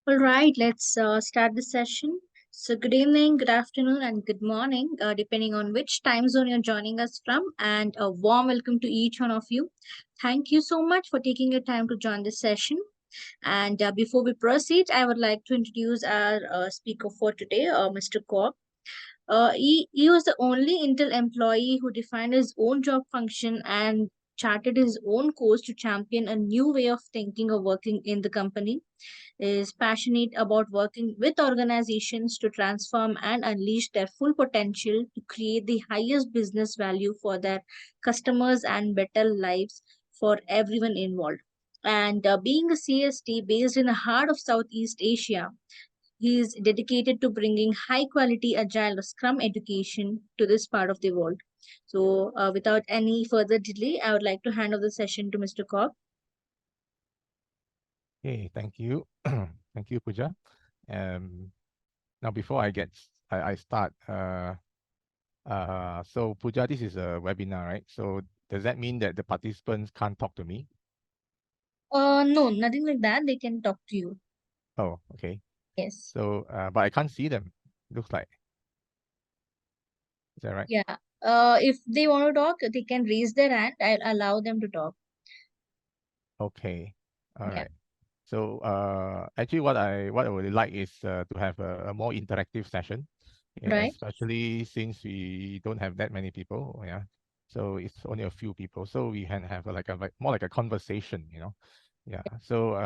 All right, let's start the session. So, good evening, good afternoon, and good morning, depending on which time zone you're joining us from. And a warm welcome to each one of you. Thank you so much for taking your time to join this session. And before we proceed, I would like to introduce our speaker for today, Mr. Kok. He was the only Intel employee who defined his own job function and charted his own course to champion a new way of thinking or working in the company. Is passionate about working with organizations to transform and unleash their full potential to create the highest business value for their customers and better lives for everyone involved. And being a CST based in the heart of Southeast Asia, he is dedicated to bringing high quality agile or scrum education to this part of the world. So, without any further delay, I would like to hand over the session to Mr. Cobb. Okay, thank you. Thank you, Pooja. Now before I start, so Pooja, this is a webinar, right? So does that mean that the participants can't talk to me? No, nothing like that. They can talk to you. Oh, okay. Yes. So, but I can't see them. Looks like. Is that right? Yeah. If they want to talk, they can raise their hand. I'll allow them to talk. Okay. All Yeah. right. So, actually, what I would like is to have a more interactive session, yeah, Right. especially since we don't have that many people, yeah. So it's only a few people, so we can have like more like a conversation, yeah. So,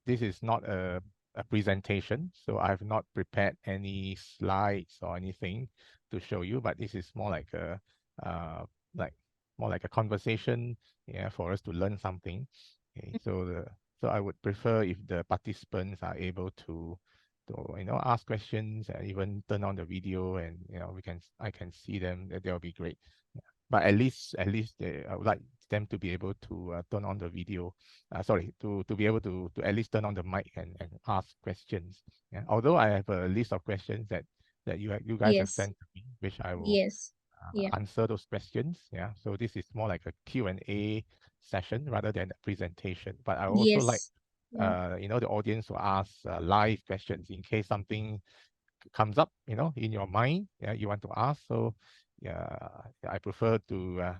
this is not a presentation, so I've not prepared any slides or anything to show you, but this is more like a uh, like more like a conversation, yeah, for us to learn something. Okay, so I would prefer if the participants are able to ask questions and even turn on the video, and I can see them. That'll be great. Yeah. But at least I would like them to be able to turn on the video. Sorry, to be able to at least turn on the mic and ask questions. Yeah. Although I have a list of questions that you guys have Yes. sent to me, which I will Yes. Yeah. answer those questions. Yeah. So this is more like a Q&A session rather than a presentation. But I also like, Yes. Yeah. the audience to ask live questions in case something comes up, in your mind. Yeah, you want to ask. So yeah, I prefer to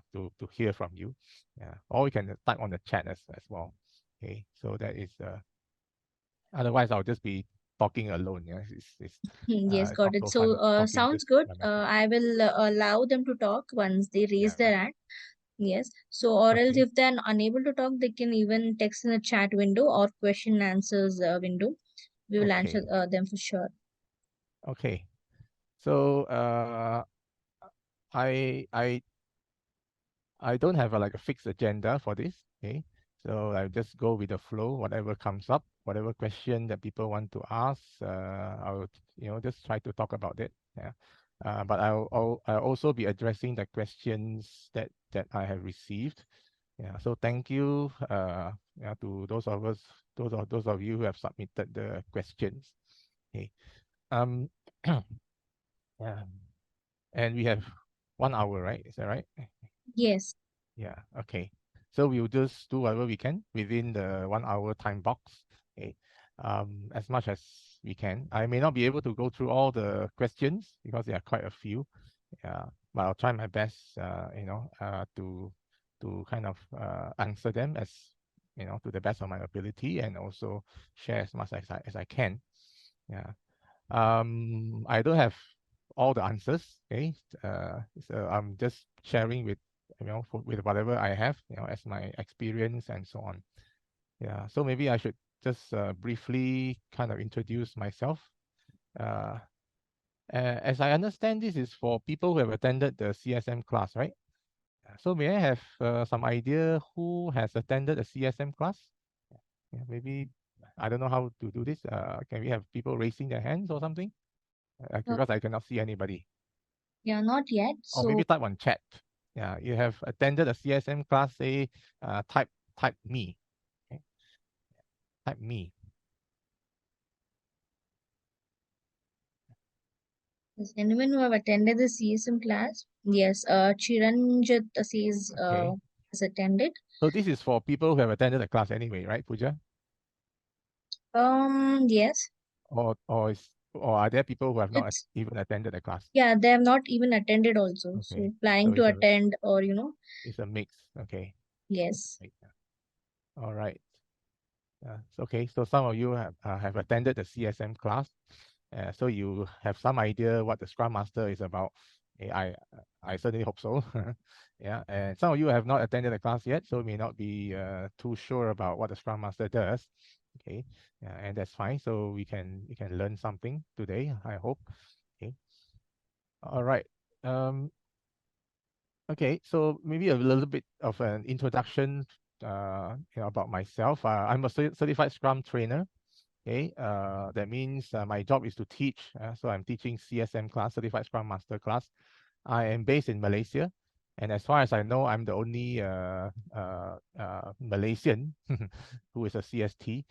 hear from you. Yeah. Or you can type on the chat as well. Okay. So that is. Otherwise, I'll just be talking alone. Yeah. Yes, It's got not it. so So, fun talking sounds just good. by myself. I will allow them to talk once they raise Yeah. their hand. Yes. So, or else Okay. if they're unable to talk, they can even text in the chat window or question and answers window. We will answer Okay. them for sure. Okay. So I I I don't have like a fixed agenda for this. Okay. So I just go with the flow, whatever comes up, whatever question that people want to ask, I will just try to talk about it. Yeah. But I'll also be addressing the questions that I have received. Yeah. So thank you yeah, to those of you who have submitted the questions. Okay. Um yeah. And we have 1 hour, right? Is that right? Yes. Yeah, okay. So we'll just do whatever we can within the 1 hour time box. Okay. As much as we can. I may not be able to go through all the questions because there are quite a few. Yeah, but I'll try my best, to kind of answer them as to the best of my ability, and also share as much as I can. Yeah. I don't have all the answers. Okay. So I'm just sharing with with whatever I have, as my experience and so on. Yeah. So maybe I should just briefly kind of introduce myself. Uh, as I understand, this is for people who have attended the CSM class, right? So may I have some idea who has attended a CSM class? Yeah, maybe I don't know how to do this. Can we have people raising their hands or something? Uh, Because I cannot see anybody. yeah, not yet. Or So, maybe type on chat. Yeah, you have attended a CSM class, say, type me. Okay? Type me. does anyone who have attended the CSM class? Yes. Chiranjit says Okay. has attended. So this is for people who have attended the class anyway, right, Pooja? Yes. Or are there people who have not It's even attended the class? Yeah, they have not even attended also. Okay, So planning so to attend or it's a mix. Okay, yes. right. All right. Okay, so some of you have attended the CSM class, so you have some idea what the Scrum Master is about. I certainly hope so. Yeah, and some of you have not attended the class yet, so may not be too sure about what the Scrum Master does. Okay, and that's fine. So we can learn something today, I hope. Okay, all right. Um, okay, so maybe a little bit of an introduction, about myself. I'm a certified Scrum trainer. Okay, that means my job is to teach. So I'm teaching CSM class, Certified Scrum Master class. I am based in Malaysia, and as far as I know, I'm the only Malaysian who is a CST.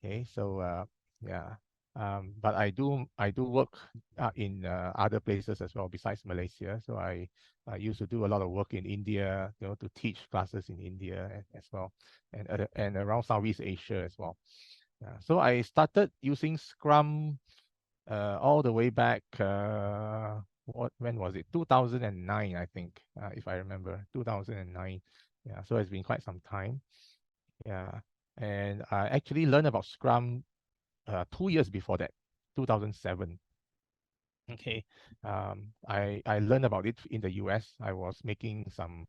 Okay, so yeah, but I do work in other places as well besides Malaysia. So I used to do a lot of work in India, to teach classes in India as well, and around Southeast Asia as well. So I started using Scrum all the way back. When was it? 2009, I think, if I remember, 2009. Yeah, so it's been quite some time. Yeah, and I actually learned about Scrum 2 years before that, 2007. Okay, I learned about it in the US. I was making some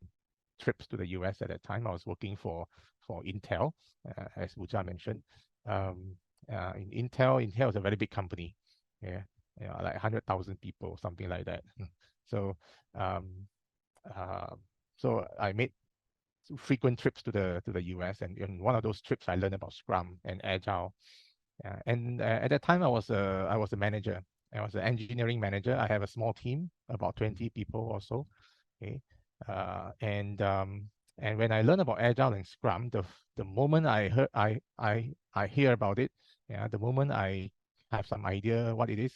trips to the US at that time. I was working for Intel, as Uja mentioned. Um, in Intel is a very big company. Yeah, like 100,000 people, something like that. So, um, uh, so I made frequent trips to the US, and in one of those trips, I learned about Scrum and Agile. And at that time, I was a manager. I was an engineering manager. I have a small team, about 20 people or so. Okay, uh, and um, and when I learned about Agile and Scrum, the moment I hear about it, yeah, the moment I have some idea what it is,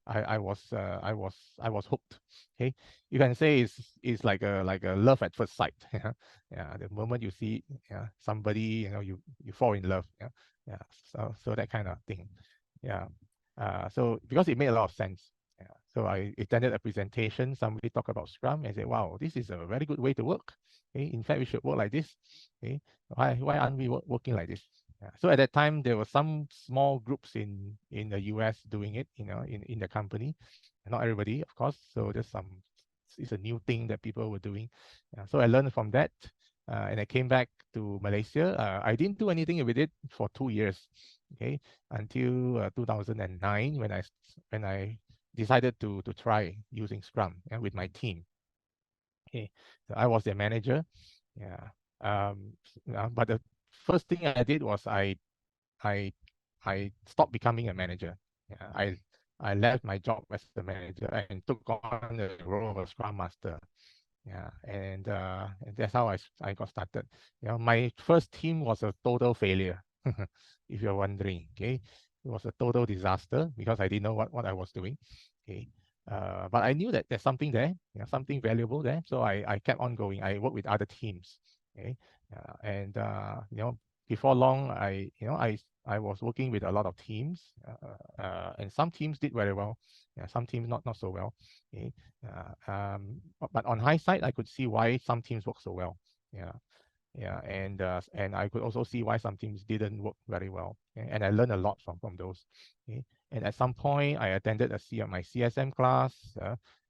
I was hooked. Okay, you can say it's like a love at first sight. Yeah, yeah. The moment you see, yeah, somebody, you fall in love. Yeah, yeah. So that kind of thing. Yeah. So because it made a lot of sense. Yeah. So I attended a presentation. Somebody talked about Scrum and said, "Wow, this is a very good way to work. Okay, in fact, we should work like this. Okay, why aren't we working like this?" Yeah. So at that time, there were some small groups in the US doing it. In the company, not everybody, of course. So just some. It's a new thing that people were doing. Yeah. So I learned from that, and I came back to Malaysia. I didn't do anything with it for 2 years. Okay, until 2009 when I decided to try using Scrum, with my team. Okay, so I was their manager. Yeah. But the first thing I did was I I stopped becoming a manager. Yeah, I left my job as the manager and took on the role of a Scrum Master. Yeah, and that's how I got started. My first team was a total failure. If you're wondering, okay, it was a total disaster because I didn't know what I was doing. Okay, but I knew that there's something there, something valuable there. So I kept on going. I worked with other teams. Okay, and before long, I was working with a lot of teams, and some teams did very well. Yeah, some teams not so well. Okay, but on hindsight, I could see why some teams work so well. Yeah, yeah, and I could also see why some teams didn't work very well. And I learned a lot from those. Okay? And at some point, I attended my CSM class,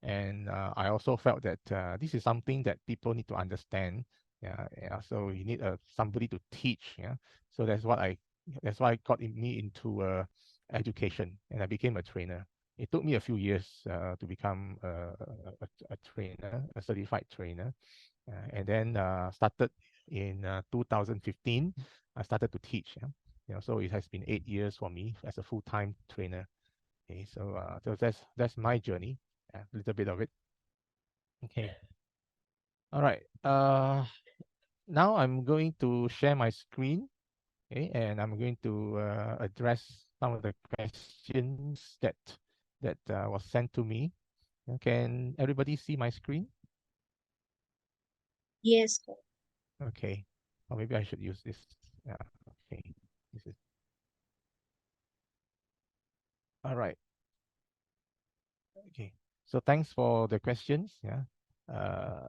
and I also felt that this is something that people need to understand. Yeah, yeah. So you need somebody to teach. Yeah, so that's why it got me into education, and I became a trainer. It took me a few years to become a trainer, a certified trainer, and then started in 2015. I started to teach. Yeah? So it has been 8 years for me as a full-time trainer. Okay, so that's my journey, a little bit of it. Okay, all right. Now I'm going to share my screen. Okay, and I'm going to address some of the questions that was sent to me. Can everybody see my screen? Yes. Okay. Or maybe I should use this. Yeah. Okay. This is Okay. So thanks for the questions. Yeah. Uh,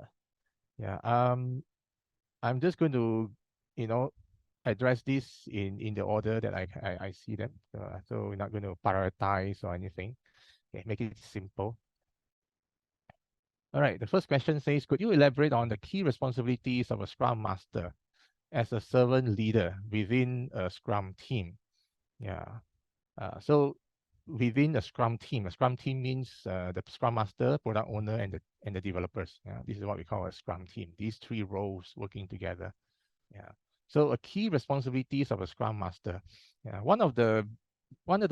yeah. I'm just going to, you know, address this in the order that I see them. So we're not going to prioritize or anything. Okay, make it simple. All right. The first question says, could you elaborate on the key responsibilities of a Scrum Master as a servant leader within a Scrum team? Yeah. So within a Scrum team means the Scrum Master, product owner, and the developers. Yeah, this is what we call a Scrum team. These three roles working together. Yeah. So a key responsibilities of a Scrum Master. Yeah. One of the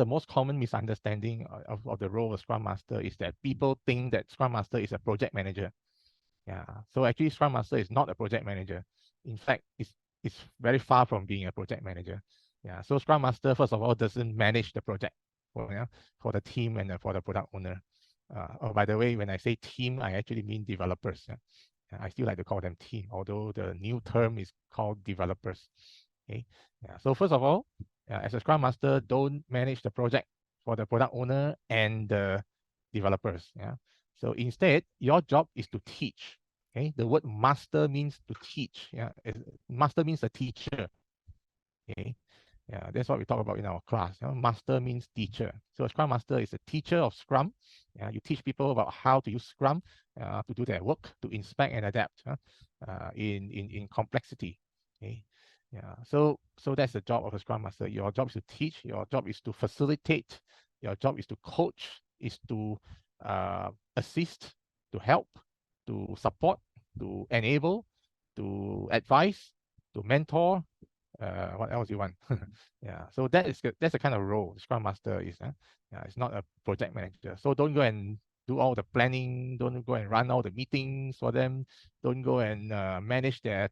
most common misunderstanding of the role of Scrum Master is that people think that Scrum Master is a project manager. Yeah. So actually, Scrum Master is not a project manager. In fact, it's very far from being a project manager. Yeah. So Scrum Master, first of all, doesn't manage the project for the team and for the product owner. Oh, by the way, when I say team, I actually mean developers. Yeah. I still like to call them team, although the new term is called developers. Okay. Yeah. So first of all, as a Scrum Master, don't manage the project for the product owner and the developers. Yeah. So instead, your job is to teach. Okay. The word master means to teach. Yeah. Master means a teacher. Okay. Yeah, that's what we talk about in our class. Master means teacher. So a Scrum Master is a teacher of Scrum. You teach people about how to use Scrum to do their work, to inspect and adapt in complexity. Okay. Yeah. So that's the job of a Scrum Master. Your job is to teach. Your job is to facilitate. Your job is to coach. Is to assist, to help, to support, to enable, to advise, to mentor, what else you want? Yeah, so that's the kind of role Scrum Master is. Yeah, it's not a project manager. So don't go and do all the planning. Don't go and run all the meetings for them. Don't go and manage their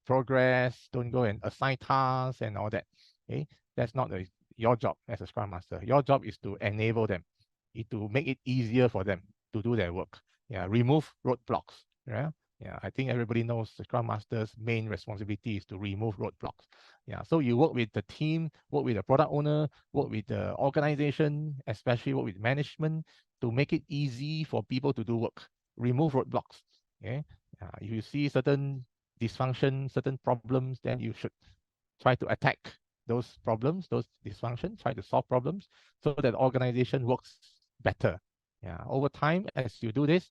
progress. Don't go and assign tasks and all that. Okay, that's not your job as a Scrum Master. Your job is to enable them, to make it easier for them to do their work. Yeah, remove roadblocks. Yeah, yeah, I think everybody knows the Scrum Master's main responsibility is to remove roadblocks. Yeah, so you work with the team, work with the product owner, work with the organization, especially work with management to make it easy for people to do work. Remove roadblocks. Okay, if you see certain dysfunction, certain problems, then you should try to attack those problems, those dysfunctions, try to solve problems so that the organization works better. Yeah, over time, as you do this,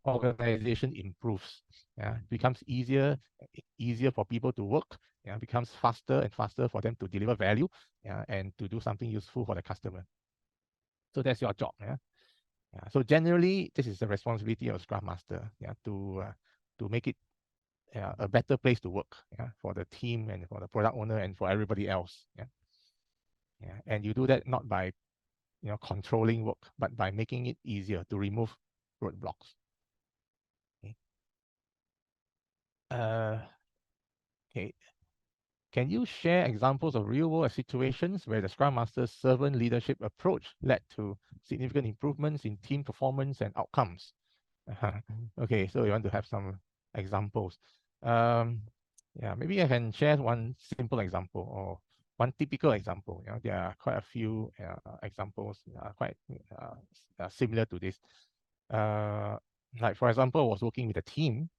organization improves. Yeah, it becomes easier for people to work. Yeah, becomes faster and faster for them to deliver value. Yeah, and to do something useful for the customer. So that's your job. Yeah. Yeah. So generally, this is the responsibility of Scrum Master. Yeah, to make it a better place to work. Yeah, for the team and for the product owner and for everybody else. Yeah. Yeah. And you do that not by controlling work, but by making it easier to remove roadblocks. Okay. Uh, okay. Can you share examples of real-world situations where the Scrum Master's servant leadership approach led to significant improvements in team performance and outcomes? Okay, so you want to have some examples. Um, yeah, maybe I can share one simple example or one typical example. There are quite a few examples quite similar to this. Like for example, I was working with a team.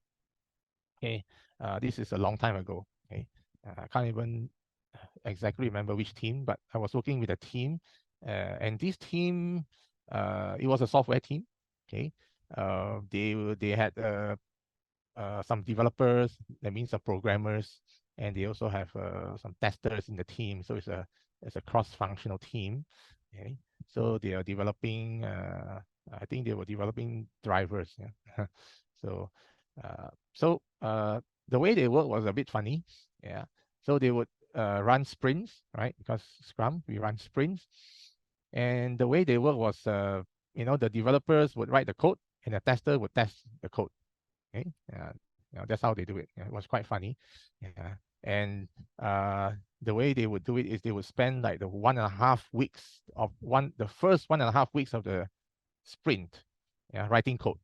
Okay, this is a long time ago. Okay, I can't even exactly remember which team, but I was working with a team, and this team, it was a software team. Okay, they had some developers, that means some programmers, and they also have some testers in the team. So it's a cross-functional team. Okay, so they are developing. I think they were developing drivers. Yeah. so the way they work was a bit funny. Yeah. So they would run sprints, right? Because Scrum, we run sprints. And the way they work was, the developers would write the code and the tester would test the code. Okay. That's how they do it. Yeah, it was quite funny. Yeah. And the way they would do it is they would spend like the 1.5 weeks the first 1.5 weeks of the sprint, yeah, writing code.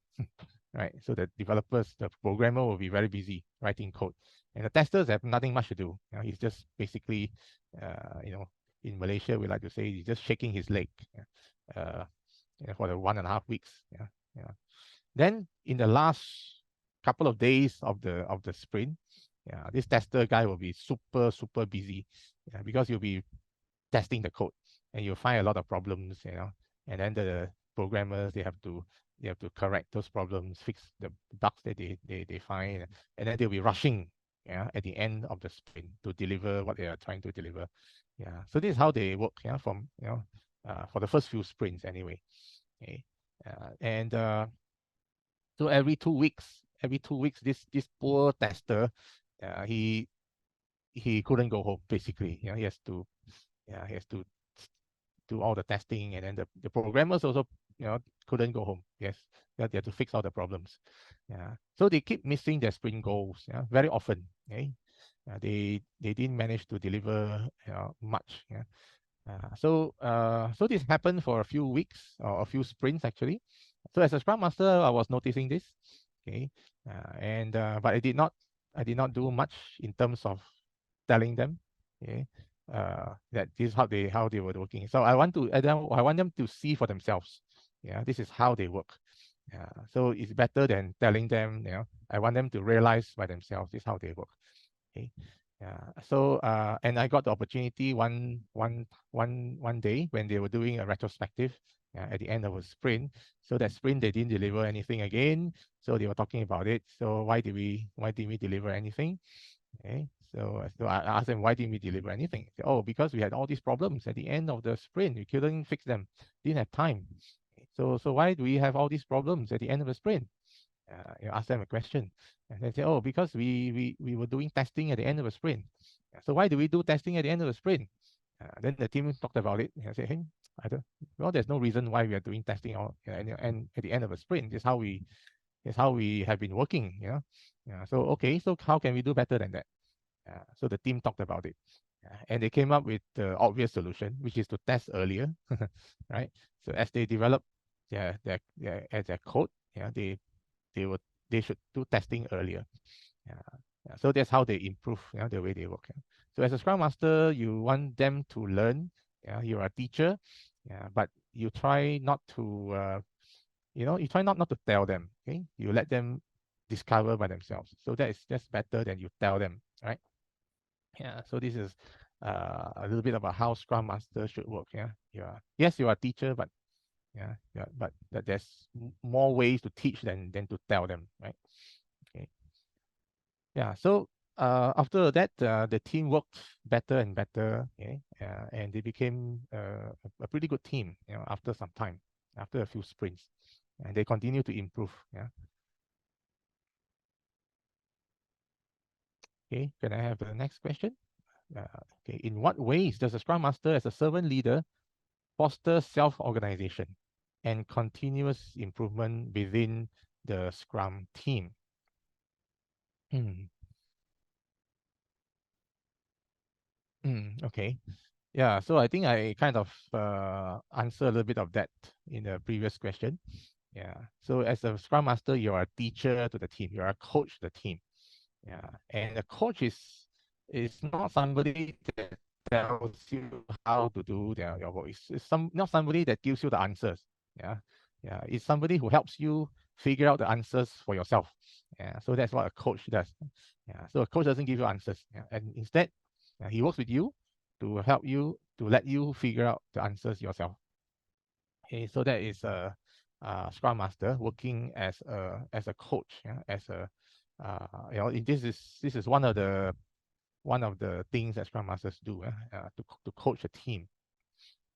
Right. So the developers, the programmer will be very busy writing code. And the testers have nothing much to do. He's just basically, in Malaysia, we like to say he's just shaking his leg. Uh, for the 1.5 weeks. Yeah, yeah. Then in the last couple of days of the sprint, yeah, this tester guy will be super busy, yeah, because you'll be testing the code and you'll find a lot of problems, and then the programmers they have to correct those problems, fix the bugs that they find, and then they'll be rushing, yeah, at the end of the sprint to deliver what they are trying to deliver. Yeah, so this is how they work, yeah, from for the first few sprints anyway. Okay. And so every 2 weeks, this poor tester, he couldn't go home basically. He has to, he has to do all the testing, and then the programmers also, couldn't go home. Yes, they have to fix all the problems. Yeah, so they keep missing their sprint goals. Yeah, very often. Okay, they didn't manage to deliver much. Yeah. So this happened for a few weeks or a few sprints actually. So as a Scrum Master, I was noticing this. Okay, and but I did not do much in terms of telling them. Okay, that this is how they were working. So I want them to see for themselves. Yeah, this is how they work. Yeah, so it's better than telling them. I want them to realize by themselves this is how they work. Okay. Yeah. So and I got the opportunity one day when they were doing a retrospective, at the end of a sprint. So that sprint they didn't deliver anything again. So they were talking about it. So why didn't we deliver anything? Okay. So I asked them, why didn't we deliver anything? They said, oh, because we had all these problems at the end of the sprint. We couldn't fix them. Didn't have time. So why do we have all these problems at the end of the sprint? Ask them a question, and they say, oh, because we were doing testing at the end of a sprint. So why do we do testing at the end of a sprint? Then the team talked about it. I said, hey, I don't. Well, there's no reason why we are doing testing and at the end of a sprint. This is how we have been working. Yeah. So okay. So how can we do better than that? So the team talked about it, and they came up with the obvious solution, which is to test earlier, right? So as they develop their code, they would they should do testing earlier. Yeah. Yeah. So that's how they improve, the way they work. Yeah. So as a Scrum Master, you want them to learn. Yeah, you're a teacher. Yeah, but you try not to not to tell them. Okay, you let them discover by themselves. So that's better than you tell them, right? Yeah. So this is a little bit about how Scrum Master should work. Yeah. You are a teacher, but but there's more ways to teach than to tell them, right? Okay. Yeah. So after that, the team worked better and better. Okay. And they became a pretty good team. After some time, after a few sprints, and they continue to improve. Yeah. Okay. Can I have the next question? Uh, okay. In what ways does a Scrum Master, as a servant leader, foster self-organization and continuous improvement within the Scrum team? Hmm. Okay. Yeah, so I think I kind of answer a little bit of that in the previous question. Yeah. So as a Scrum Master, you're a teacher to the team. You're a coach to the team. Yeah. And a coach is not somebody that tells you how to do your work. It's not somebody that gives you the answers. Yeah. Yeah. It's somebody who helps you figure out the answers for yourself. Yeah. So that's what a coach does. Yeah. So a coach doesn't give you answers. Yeah. And instead, he works with you to help you to let you figure out the answers yourself. Okay. So that is a Scrum Master working as a coach. Yeah. As a this is one of the things that Scrum Masters do, to coach a team.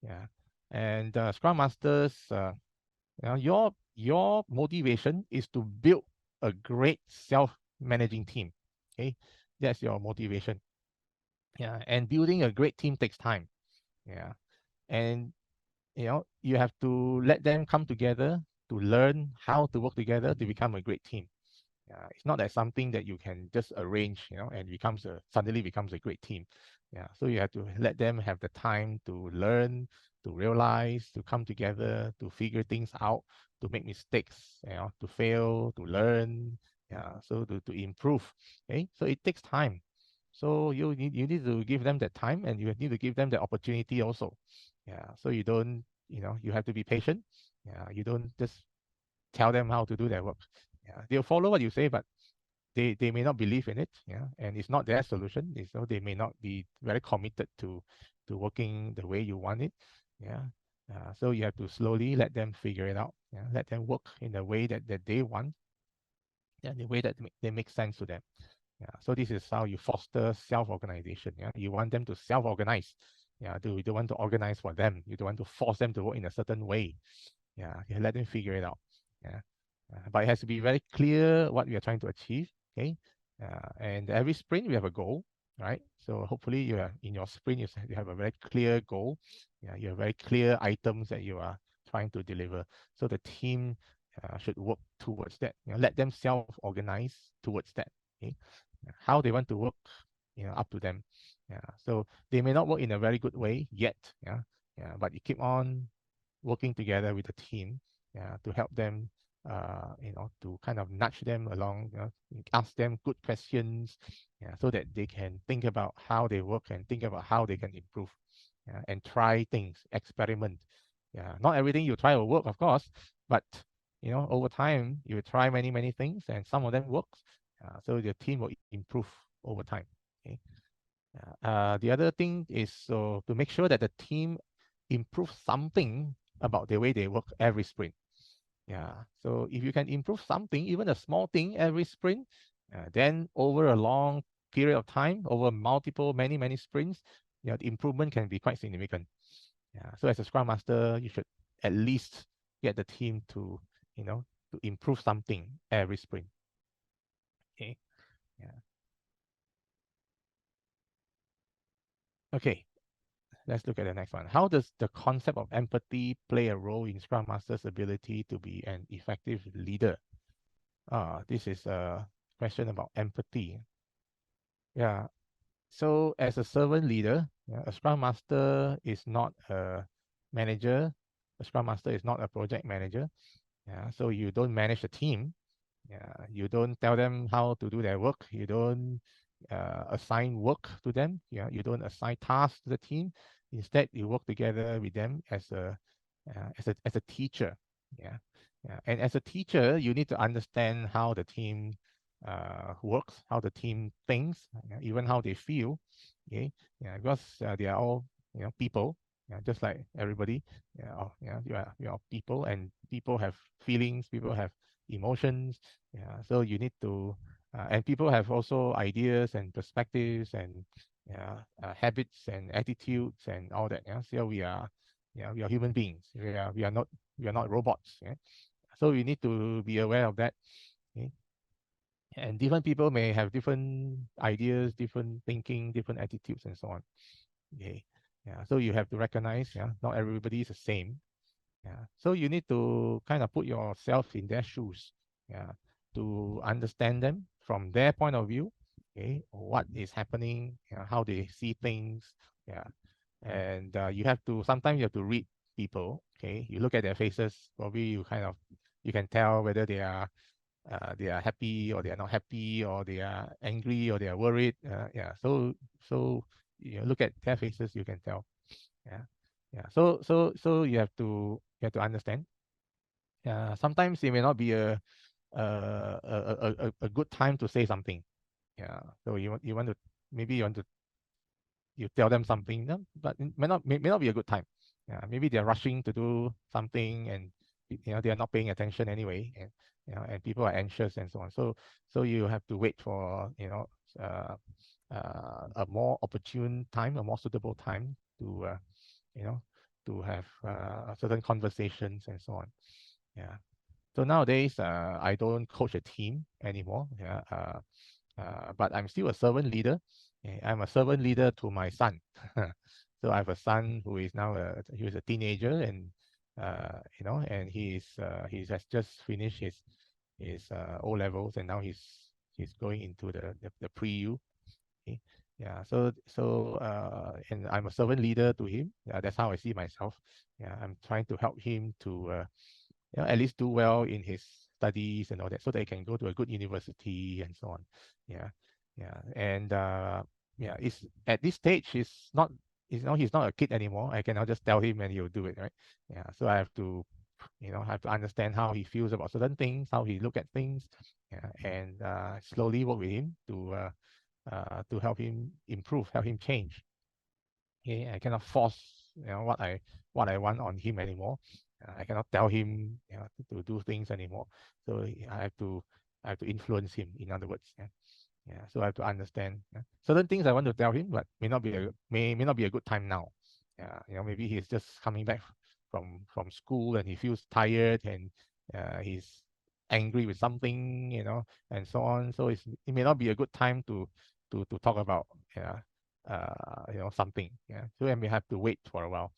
Yeah. And Scrum Masters, your motivation is to build a great self-managing team. Okay, that's your motivation. Yeah, and building a great team takes time. Yeah, and you have to let them come together to learn how to work together to become a great team. It's not that something that you can just arrange, and suddenly becomes a great team. Yeah, so you have to let them have the time to learn, to realize, to come together, to figure things out, to make mistakes, to fail, to learn. Yeah, so to improve. Okay, so it takes time. So you need to give them that time, and you need to give them the opportunity also. Yeah, so you don't, you have to be patient. Yeah, you don't just tell them how to do their work. Yeah, they'll follow what you say, but they may not believe in it. Yeah, and it's not their solution. So they may not be very committed to working the way you want it. Yeah. So you have to slowly let them figure it out. Yeah, let them work in the way that they want, and the way that they make sense to them. Yeah. So this is how you foster self-organization. Yeah. You want them to self-organize. Yeah. You don't want to organize for them. You don't want to force them to work in a certain way. Yeah. You let them figure it out. Yeah. But it has to be very clear what we are trying to achieve. Okay. And every sprint we have a goal, right? So hopefully you are in your sprint, you have a very clear goal. Yeah. You have very clear items that you are trying to deliver. So the team should work towards that. Let them self-organize towards that. Okay. How they want to work, up to them. Yeah. So they may not work in a very good way yet. Yeah. Yeah. But you keep on working together with the team, to help them, to kind of nudge them along, ask them good questions, so that they can think about how they work and think about how they can improve, and try things, experiment. Yeah, not everything you try will work, of course, but over time you will try many many things, and some of them works. So your team will improve over time. Okay. The other thing is, so to make sure that the team improves something about the way they work every sprint. Yeah. So if you can improve something, even a small thing every sprint, then over a long period of time, over many, many sprints, the improvement can be quite significant. Yeah. So as a Scrum Master, you should at least get the team to improve something every sprint. Okay. Yeah. Okay. Let's look at the next one. How does the concept of empathy play a role in Scrum Master's ability to be an effective leader? This is a question about empathy. Yeah. So as a servant leader, a Scrum Master is not a manager. A Scrum Master is not a project manager. Yeah. So you don't manage a team. Yeah. You don't tell them how to do their work. You don't assign work to them. Yeah. You don't assign tasks to the team. Instead, you work together with them as a teacher. Yeah. Yeah. And as a teacher, you need to understand how the team works, how the team thinks, even how they feel. Okay. Yeah. Because they are all people. Yeah, just like everybody. Yeah. Yeah. You are people, and people have feelings. People have emotions. Yeah. So you need to, and people have also ideas and perspectives and habits and attitudes and all that. Yeah. So we are human beings. We are not robots. Yeah. So you need to be aware of that. Okay. And different people may have different ideas, different thinking, different attitudes, and so on. Okay. Yeah. So you have to recognize, not everybody is the same. Yeah. So you need to kind of put yourself in their shoes. Yeah. To understand them from their point of view. Okay. What is happening, how they see things. Yeah. And sometimes you have to read people. Okay. You look at their faces, probably you can tell whether they are happy or they are not happy, or they are angry or they are worried. Yeah. So look at their faces, you can tell. Yeah. Yeah. So you have to understand. Sometimes it may not be a good time to say something. Yeah. So you want to, maybe you tell them something, but it may not be a good time. Yeah. Maybe they're rushing to do something, and they are not paying attention anyway, and people are anxious and so on. So you have to wait for a more opportune time, a more suitable time to you know to have certain conversations and so on. Yeah. So nowadays, I don't coach a team anymore. Yeah. But I'm still a servant leader. I'm a servant leader to my son. So I have a son who is now he was a teenager, and and he has just finished his O levels, and now he's going into the pre-U. Okay. Yeah. And I'm a servant leader to him. Yeah, that's how I see myself. Yeah, I'm trying to help him to at least do well in his studies and all that, so that he can go to a good university and so on. Yeah. Yeah. And it's at this stage, he's not a kid anymore. I cannot just tell him and he'll do it, right? Yeah. So I have to have to understand how he feels about certain things, how he look at things, and slowly work with him to help him improve, help him change. Okay, I cannot force what I want on him anymore. I cannot tell him to do things anymore. So I have to influence him. In other words, so I have to understand certain things I want to tell him, but may not be a good time now. Maybe he's just coming back from school and he feels tired and he's angry with something, and so on. So it may not be a good time to talk about something. So I may have to wait for a while.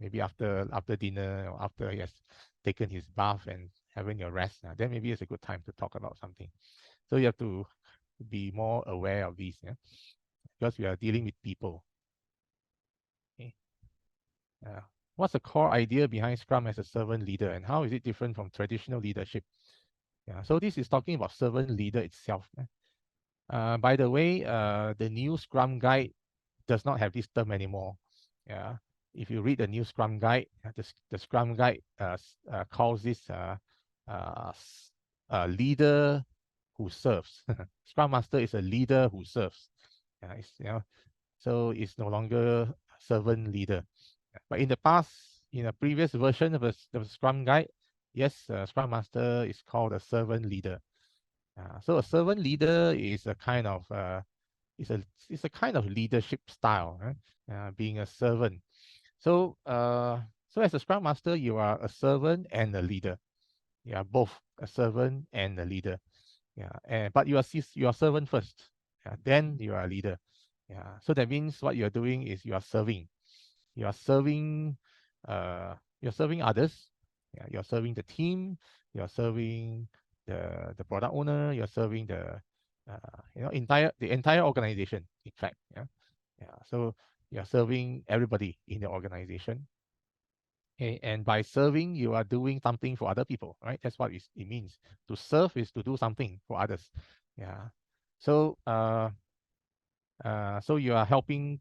Maybe after dinner or after he has taken his bath and having a rest, then maybe it's a good time to talk about something. So you have to be more aware of these, because we are dealing with people. Okay. What's the core idea behind Scrum as a servant leader, and how is it different from traditional leadership? So this is talking about servant leader itself. By the way, the new Scrum guide does not have this term anymore. Yeah, if you read the new Scrum guide, the Scrum guide calls this a leader who serves. Scrum Master is a leader who serves. So it's no longer servant leader. But in the past, in a previous version of the Scrum guide, yes, Scrum Master is called a servant leader. So a servant leader is a kind of it's a kind of leadership style, right? Being a servant. So as a Scrum Master, you are a servant and a leader. You are both a servant and a leader. But you are servant first. Then you are a leader. So that means what you are doing is you are serving. You are serving. You're serving others. You're serving the team. You're serving the product owner. You're serving the entire organization. In fact, So you're serving everybody in the organization. Okay, and by serving, you are doing something for other people, right? That's what it means. To serve is to do something for others. Yeah. So so you are helping,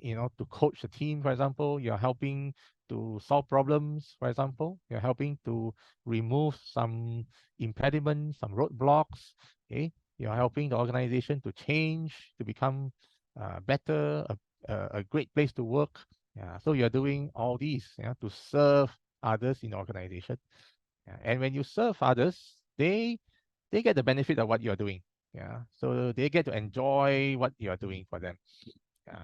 to coach the team, for example. You're helping to solve problems, for example. You're helping to remove some impediments, some roadblocks. Okay. You're helping the organization to change, to become better, a great place to work. So you're doing all these to serve others in the organization. And when you serve others, they get the benefit of what you're doing. So they get to enjoy what you're doing for them.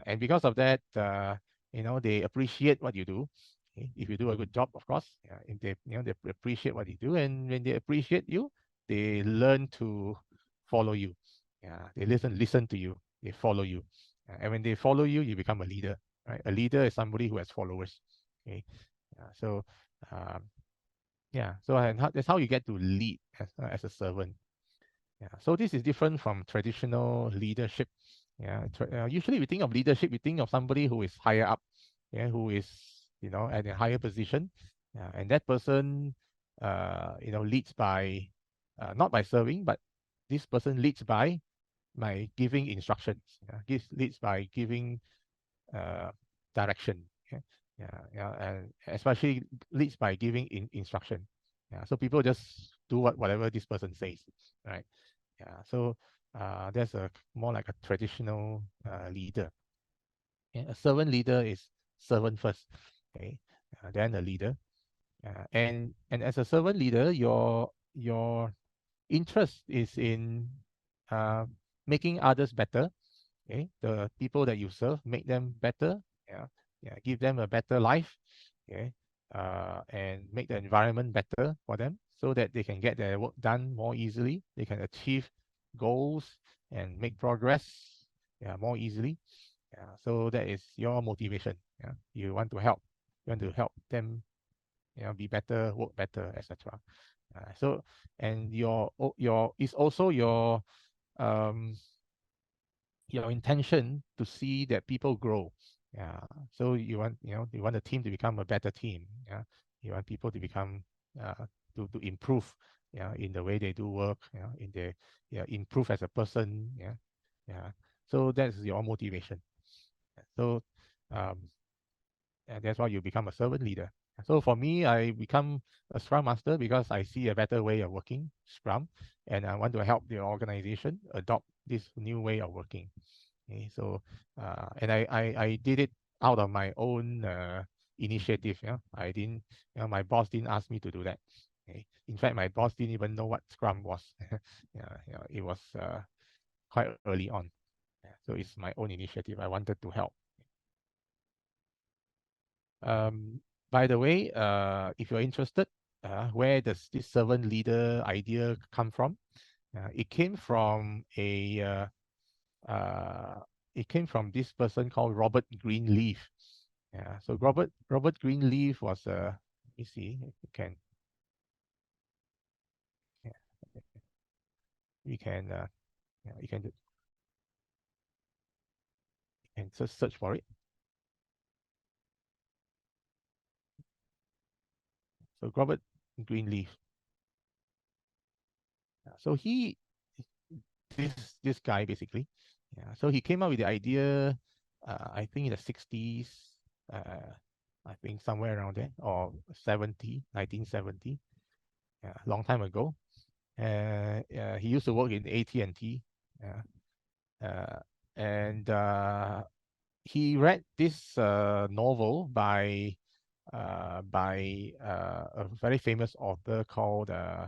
And because of that, they appreciate what you do. Okay? If you do a good job, of course, if they appreciate what you do, and when they appreciate you, they learn to follow you. They listen to you. They follow you, and when they follow you, you become a leader. Right? A leader is somebody who has followers. Okay, so that's how you get to lead as a servant. So this is different from traditional leadership. Usually we think of leadership, we think of somebody who is higher up, who is at a higher position, and that person leads by not by serving, but this person leads by giving instructions. Leads by giving direction. And especially leads by giving instruction. So people just do whatever this person says, right? So that's more like a traditional leader. A servant leader is servant first, okay, then a leader. And as a servant leader, your interest is in making others better. Okay, the people that you serve, make them better. Give them a better life. Okay, and make the environment better for them so that they can get their work done more easily. They can achieve goals and make progress more easily. So that is your motivation. You want to help. You want to help them, be better, work better, etc. So and your is also um your intention to see that people grow. So you want the team to become a better team. You want people to become to improve in the way they do work, in the improve as a person. So that's your motivation. So and that's why you become a servant leader. So for me, I become a Scrum Master because I see a better way of working Scrum, and I want to help the organization adopt this new way of working. Okay, so and I did it out of my own initiative. Yeah, I didn't. My boss didn't ask me to do that. Okay. In fact, my boss didn't even know what Scrum was. It was quite early on. Yeah, so it's my own initiative. I wanted to help. By the way, if you're interested, where does this servant leader idea come from? It came from it came from this person called Robert Greenleaf. Yeah, so Robert Greenleaf was let me see if we can, yeah, we can yeah, you can just search for it. So Robert Greenleaf. So this guy basically, yeah. So he came up with the idea, I think in the 60s, I think somewhere around there, or 1970, yeah, long time ago. He used to work in AT&T, yeah, and he read this novel by a very famous author called uh,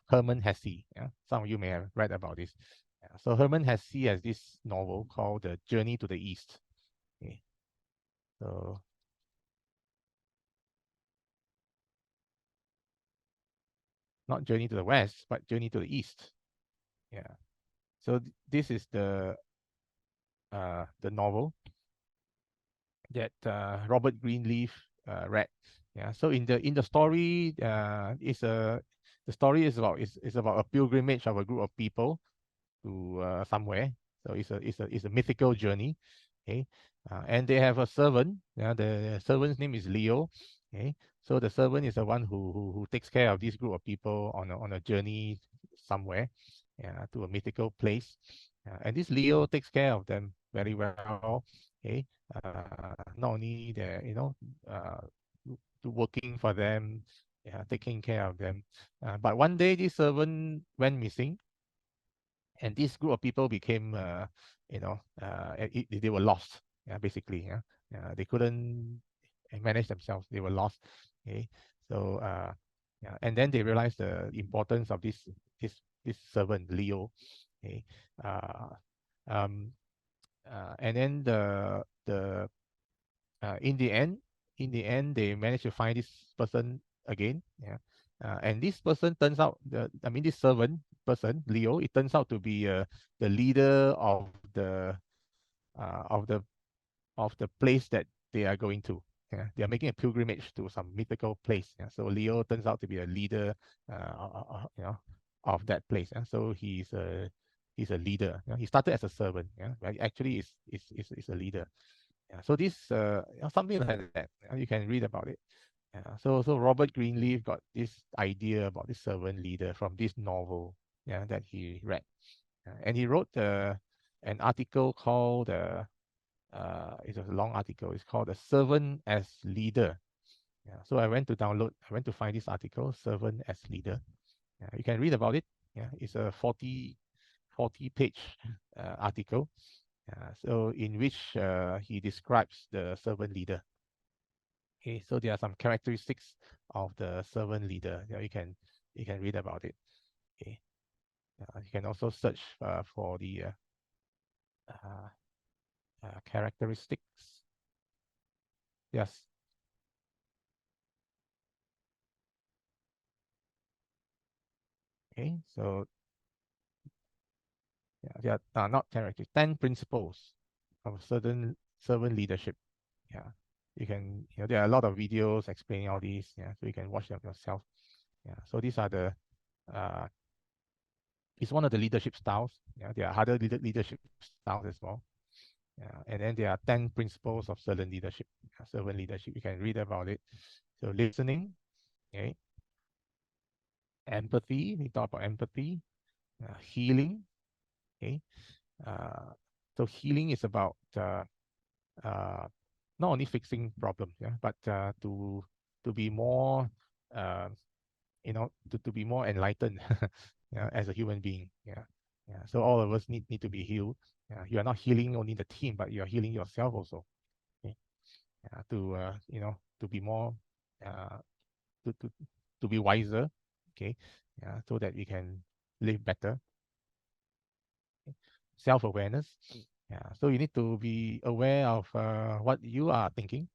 Herman Hesse. Yeah? Some of you may have read about this. Yeah. So Herman Hesse has this novel called The Journey to the East. Okay. So not Journey to the West, but Journey to the East. Yeah. So this is the novel that Robert Greenleaf read. Yeah. So in the story, the story is about a pilgrimage of a group of people to somewhere. So it's a mythical journey. Okay, and they have a servant. Yeah, the servant's name is Leo. Okay, so the servant is the one who takes care of this group of people on a journey somewhere, yeah, to a mythical place. And this Leo takes care of them very well. Okay, not only the working for them, yeah, taking care of them, but one day this servant went missing, and this group of people became they were lost, yeah, basically, yeah. They couldn't manage themselves, they were lost. Okay, so yeah, and then they realized the importance of this servant Leo. Okay, uh, um, and then in the end they managed to find this person again. Yeah, and this person turns out, this servant person Leo, it turns out to be the leader uh, of the of the place that they are going to. Yeah, they are making a pilgrimage to some mythical place. Yeah, so Leo turns out to be a leader, of that place. Yeah, so he's a leader. Yeah, he started as a servant. Yeah, but actually is a leader. Yeah, so this something like that. You can read about it. Yeah, so Robert Greenleaf got this idea about this servant leader from this novel, yeah, that he read. And he wrote an article called it's a long article. It's called "The Servant as Leader." Yeah, so I went to find this article, "Servant as Leader." Yeah, you can read about it. Yeah, it's a 40 page article. So in which he describes the servant leader. Okay, so there are some characteristics of the servant leader. Yeah, you can read about it. Okay, you can also search for the uh, characteristics. Yes. Okay, so yeah, there are not characteristics. 10 principles of certain servant leadership. Yeah, there are a lot of videos explaining all these. Yeah, so you can watch them yourself. Yeah, so these are uh, it's one of the leadership styles. Yeah, there are other leadership styles as well. Yeah, and then there are 10 principles of servant leadership. You can read about it. So listening, okay, empathy. We talk about empathy, healing. Okay, uh, so healing is about not only fixing problems, yeah, but to be more uh, to be more enlightened, yeah, as a human being. Yeah. Yeah. So all of us need to be healed. You are not healing only the team, but you are healing yourself also. Okay. To to be more uh, to, to to be wiser. Okay. Yeah, so that we can live better. Self-awareness. Yeah. So you need to be aware of what you are thinking.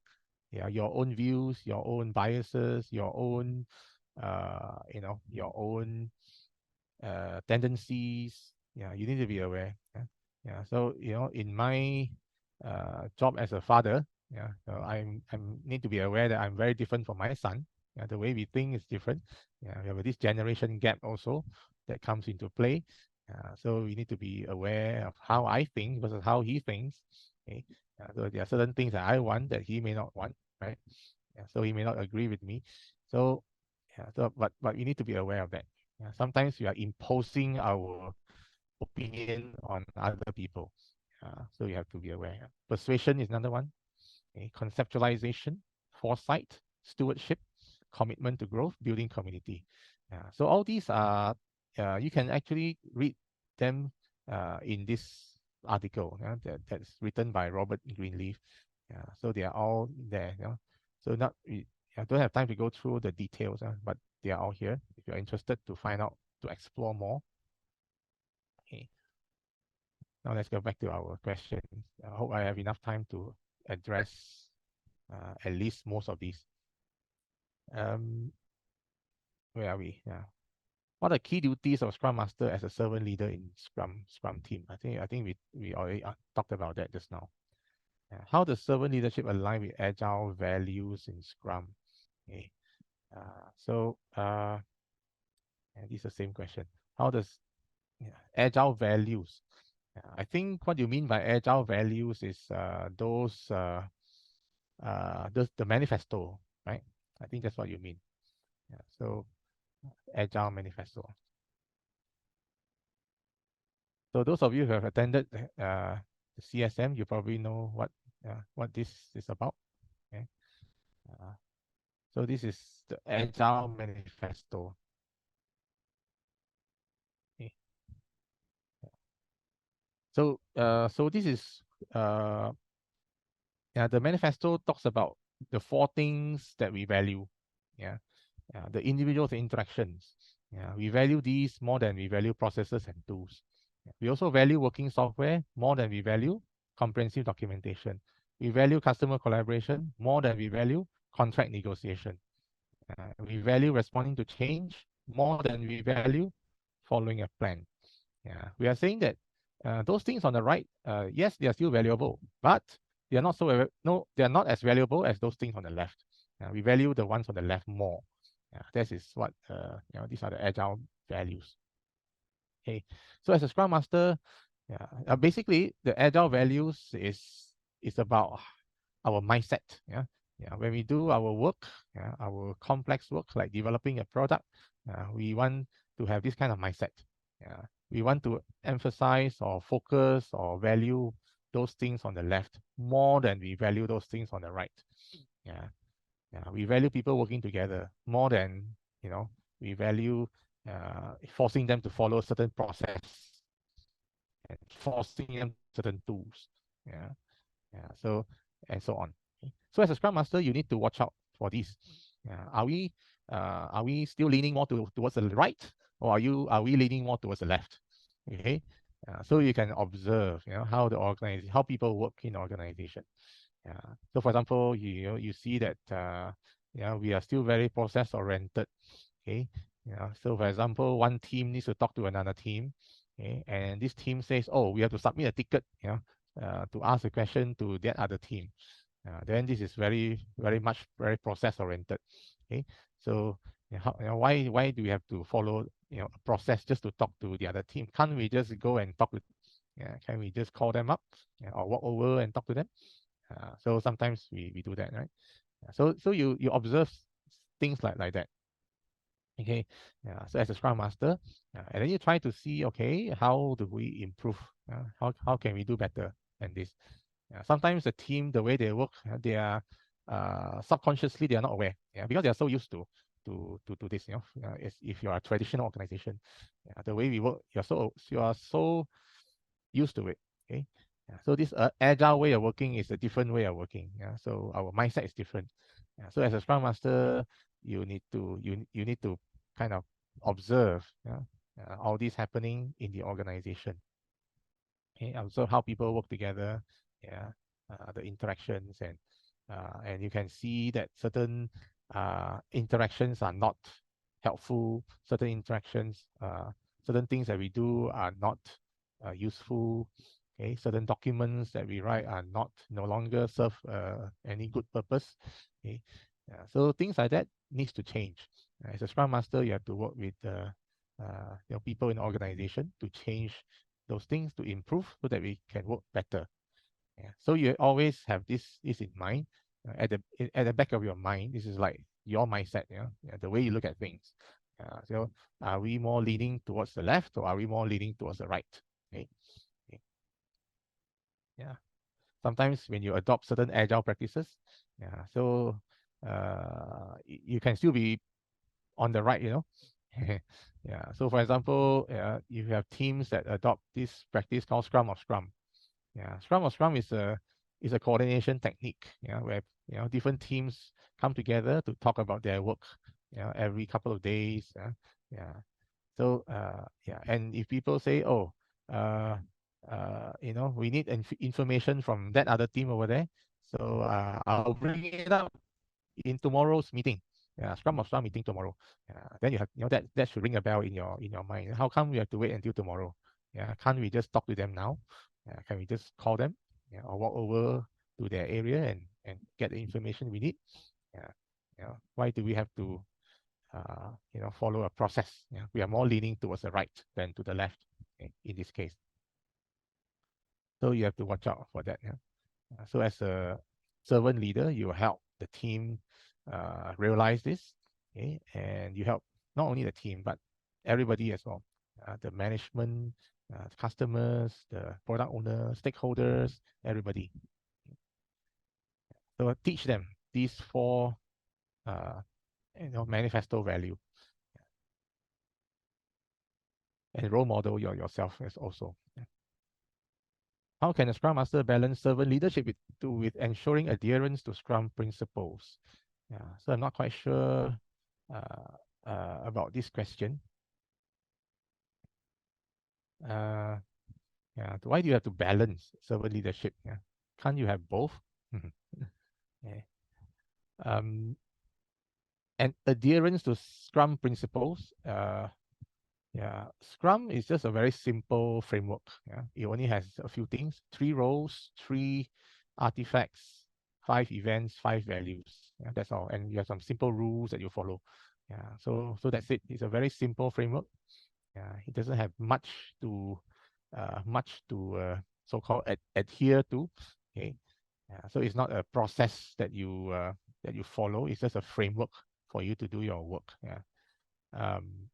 Yeah, your own views, your own biases, your own your own tendencies. Yeah, you need to be aware. Yeah, yeah. So in my job as a father, yeah, so I'm need to be aware that I'm very different from my son. Yeah, the way we think is different. Yeah, we have this generation gap also that comes into play. So we need to be aware of how I think versus how he thinks. Okay. So there are certain things that I want that he may not want, right? Yeah, so he may not agree with me. So yeah, so but we need to be aware of that. Yeah, sometimes we are imposing our opinion on other people. So you have to be aware. Persuasion is another one. Okay, conceptualization, foresight, stewardship, commitment to growth, building community. So all these are you can actually read them in this article that's written by Robert Greenleaf. So they are all there. So not I don't have time to go through the details, but they are all here. If you're interested to find out to explore more. Okay. Now let's go back to our questions. I hope I have enough time to address at least most of these. Um, where are we? Yeah. What are key duties of Scrum Master as a servant leader in Scrum team? I think we already talked about that just now. How does servant leadership align with agile values in Scrum? Okay. And this is the same question. How does agile values? I think what you mean by agile values is the manifesto, right? I think that's what you mean. Yeah. So agile manifesto. So those of you who have attended the CSM, you probably know what this is about. Okay. Uh, so this is the Agile Manifesto. Okay. So this is uh, yeah, the manifesto talks about the four things that we value. Yeah. The individual's interactions. Yeah, we value these more than we value processes and tools. Yeah. We also value working software more than we value comprehensive documentation. We value customer collaboration more than we value contract negotiation. We value responding to change more than we value following a plan. Yeah, we are saying that those things on the right, yes, they are still valuable, but they are not no, they are not as valuable as those things on the left. We value the ones on the left more. This is what these are the agile values. Okay, so as a Scrum Master, basically the agile values is about our mindset. When we do our work, our complex work like developing a product, we want to have this kind of mindset. We want to emphasize or focus or value those things on the left more than we value those things on the right. Yeah, we value people working together more than we value forcing them to follow a certain process and forcing them certain tools. Yeah, so and so on. Okay. So as a Scrum Master, you need to watch out for these. Are we still leaning more towards the right, or are we leaning more towards the left? Okay. So you can observe, how people work in organization. So for example, you see that we are still very process oriented. Okay. So for example, one team needs to talk to another team. Okay, and this team says, "Oh, we have to submit a ticket, to ask a question to that other team." Then this is very process oriented. Okay, so why do we have to follow a process just to talk to the other team? Can't we just go and talk with? Can we just call them up, or walk over and talk to them? So sometimes we do that, right? So you observe things like that. Okay, so as a Scrum Master, and then you try to see, okay, how do we improve? How can we do better than this? Yeah, sometimes the team, the way they work, they are subconsciously they are not aware. Yeah, because they are so used to this. If you are a traditional organization, yeah, the way we work, you are so used to it. Okay. Yeah, so this agile way of working is a different way of working. Yeah, so our mindset is different. Yeah, so as a Scrum Master, you need to kind of observe, all this happening in the organization. Okay, observe how people work together, yeah, the interactions, and you can see that certain interactions are not helpful. Certain interactions, certain things that we do are not useful. Okay, certain documents that we write are no longer serve any good purpose. Okay, so things like that needs to change. As a Scrum Master, you have to work with people in the organization to change those things, to improve so that we can work better. Yeah. So you always have this in mind, at the back of your mind. This is like your mindset, yeah, the way you look at things. So are we more leaning towards the left, or are we more leaning towards the right? Okay. Okay. Yeah. Sometimes when you adopt certain agile practices, yeah, so you can still be on the right, yeah. So for example, you have teams that adopt this practice called Scrum of Scrum. Yeah, Scrum of Scrum is a coordination technique, where different teams come together to talk about their work, every couple of days. Yeah. So yeah, and if people say, oh, uh, we need information from that other team over there, so I'll bring it up in tomorrow's meeting. Yeah, Scrum of Scrum meeting tomorrow. Then you have, that should ring a bell in your mind. How come we have to wait until tomorrow? Yeah, can't we just talk to them now? Can we just call them? Yeah, or walk over to their area and get the information we need? Yeah, why do we have to follow a process? Yeah, we are more leaning towards the right than to the left, in this case. So you have to watch out for that. Yeah. So as a servant leader, you help the team realize this, okay? And you help not only the team but everybody as well, the management, the customers, the product owner, stakeholders, everybody. So teach them these four, uh, manifesto value, and role model yourself as also. Yeah. How can a Scrum Master balance servant leadership with ensuring adherence to Scrum principles? Yeah, so I'm not quite sure about this question. Uh, yeah, why do you have to balance servant leadership? Yeah, can't you have both? Yeah. And adherence to Scrum principles. Yeah, Scrum is just a very simple framework. Yeah, it only has a few things: 3 roles, 3 artifacts, 5 events, 5 values. Yeah, that's all. And you have some simple rules that you follow. Yeah, so that's it. It's a very simple framework. Yeah, it doesn't have much to so-called adhere to. Okay, yeah, so it's not a process that you follow. It's just a framework for you to do your work. Yeah. Um,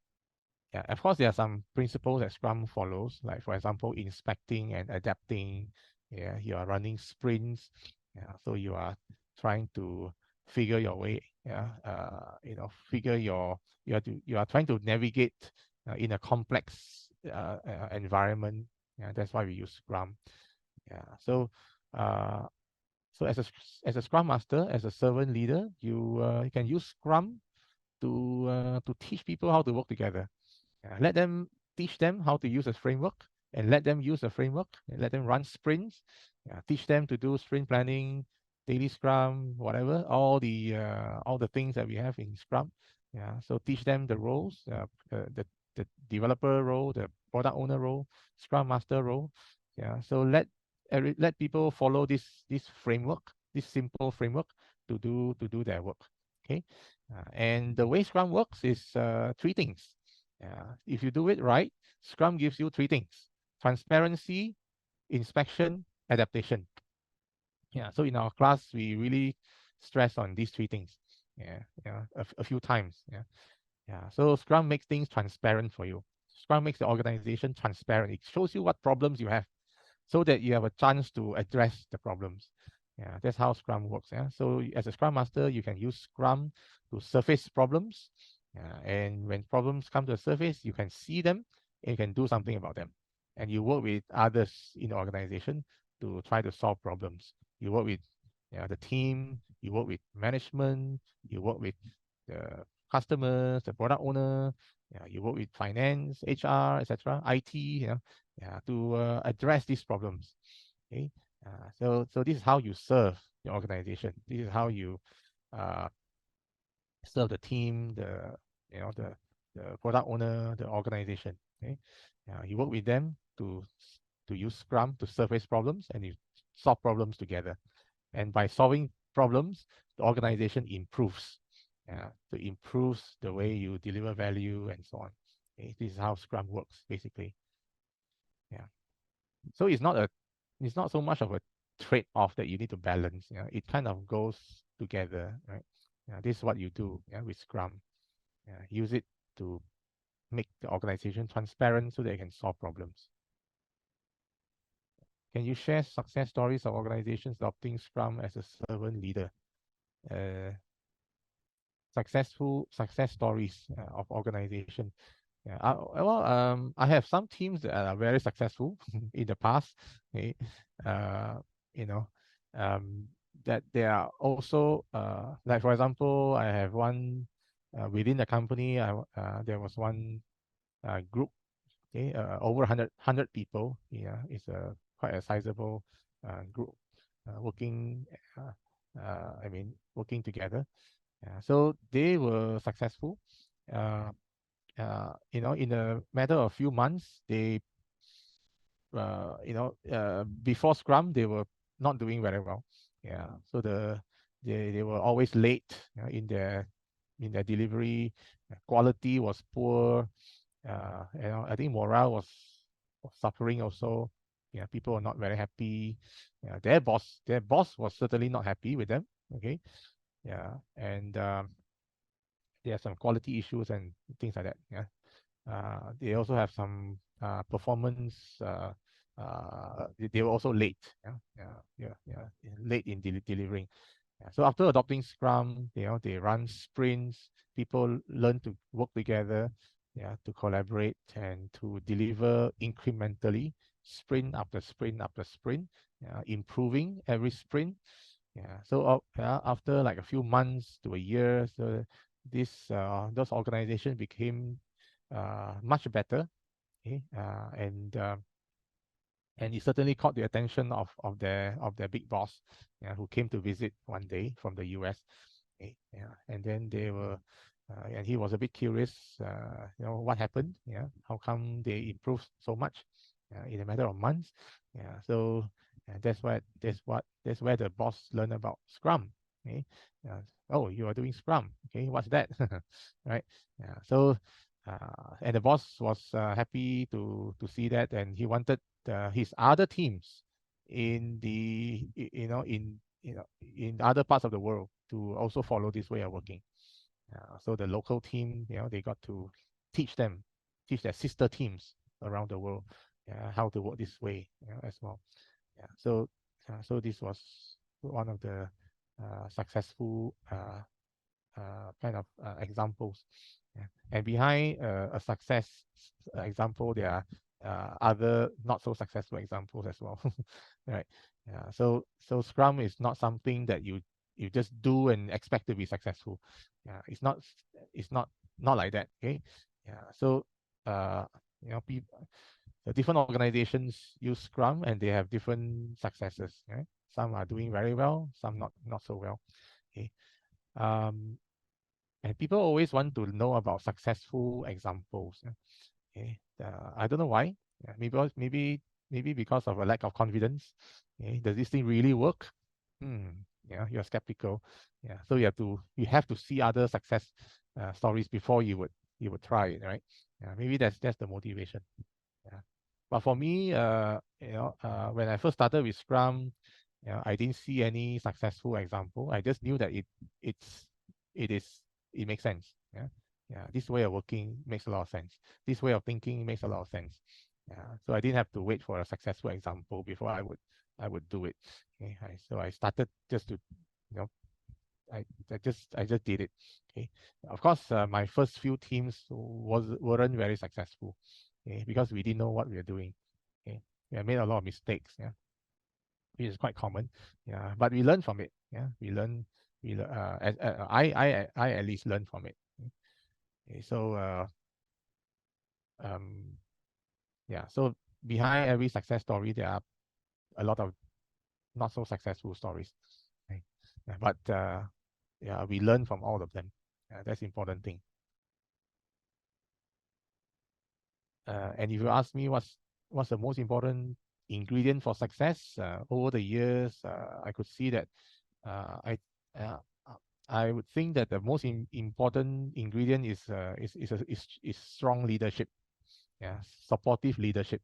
yeah, of course, there are some principles that Scrum follows, like for example, inspecting and adapting. Yeah, you are running sprints. Yeah, so you are trying to figure your way. Yeah, figure you are trying to navigate in a complex environment. Yeah, that's why we use Scrum. Yeah, uh, so as a Scrum Master, as a servant leader, you can use Scrum to teach people how to work together. Let them teach them how to use a framework, and let them use a framework, and let them run sprints. Teach them to do sprint planning, daily Scrum, whatever, all the things that we have in Scrum. Yeah, so teach them the roles, the developer role, the product owner role, Scrum Master role. Yeah, so let people follow this framework, this simple framework to do their work. Okay, and the way Scrum works is 3 things. If you do it right, Scrum gives you 3 things: transparency, inspection, adaptation. Yeah. So in our class, we really stress on these 3 things. Yeah. Yeah. A few times. Yeah. Yeah. So Scrum makes things transparent for you. Scrum makes the organization transparent. It shows you what problems you have. so that you have a chance to address the problems. Yeah, that's how Scrum works. Yeah, so as a Scrum Master, you can use Scrum to surface problems. And when problems come to the surface, you can see them and you can do something about them. And you work with others in the organization to try to solve problems. You work with the team, you work with management, you work with the customers, the product owner, you work with finance, HR, etc., IT, to address these problems. Okay, so this is how you serve the organization. This is how you uh, serve the team, the product owner, the organization. Okay, you work with them to use Scrum to surface problems and you solve problems together. And by solving problems, the organization improves. So improves the way you deliver value and so on. Okay, this is how Scrum works basically. Yeah. So it's not so much of a trade-off that you need to balance. It kind of goes together, right? This is what you do, with Scrum. Use it to make the organization transparent so they can solve problems. Can you share success stories of organizations adopting Scrum as a servant leader? Uh, success stories of organization. I have some teams that are very successful in the past. Okay, uh, you know, um, that they are also like for example, I have one within the company. There was one group. Okay, over 100 people. Yeah, it's a quite a sizable group working. Working together. So they were successful. Uh, in a matter of few months, before Scrum, they were not doing very well. Yeah, so they were always late, in their delivery. Quality was poor. I think morale was suffering also. Yeah, people were not very happy. Yeah, their boss was certainly not happy with them. Okay, yeah, and there are some quality issues and things like that. Yeah, they also have some performance. They were also late. Late in delivering. Yeah. So after adopting Scrum, they run sprints. People learn to work together, to collaborate and to deliver incrementally, sprint after sprint after sprint, improving every sprint. Yeah. So after like a few months to a year, so those organizations became much better. Okay. And it certainly caught the attention of their big boss, who came to visit one day from the US. Okay, yeah, and then and he was a bit curious, what happened, how come they improved so much in a matter of months. Yeah, so that's where the boss learned about Scrum. Okay, oh, you are doing Scrum. Okay, what's that? Right. Yeah, so and the boss was happy to see that, and he wanted his other teams in the in other parts of the world to also follow this way of working. So the local team, they got to teach teach their sister teams around the world how to work this way, as well. Yeah. So this was one of the successful kind of examples. Yeah. And behind a success example, there are other not so successful examples as well. Right. Yeah. So Scrum is not something that you just do and expect to be successful. Yeah. It's not like that. Okay. Yeah. So uh, people, the different organizations use Scrum and they have different successes. Right? Some are doing very well, some not so well. Okay. Um, and people always want to know about successful examples. Okay, I don't know why. Yeah, maybe because of a lack of confidence. Okay, does this thing really work? Yeah, you're skeptical. Yeah, so you have to see other success stories before you would try it, right? Yeah, maybe that's the motivation. Yeah, but for me, when I first started with Scrum, I didn't see any successful example. I just knew that it's it is it makes sense. Yeah. Yeah. This way of working makes a lot of sense. This way of thinking makes a lot of sense. Yeah. So I didn't have to wait for a successful example before I would do it. Okay. So I started just to, you know, I just did it. Okay. Of course, my first few teams weren't very successful. Okay, because we didn't know what we were doing. Okay. We made a lot of mistakes. Yeah, which is quite common. Yeah, but we learn from it. Yeah, we learn. I at least learn from it. Okay, so um, yeah. So behind every success story, there are a lot of not so successful stories. Okay. Yeah, but yeah, we learn from all of them. That's the important thing. And if you ask me what's the most important ingredient for success over the years, I could see that uh, I uh, I would think that the most important ingredient is strong leadership. Yeah, supportive leadership.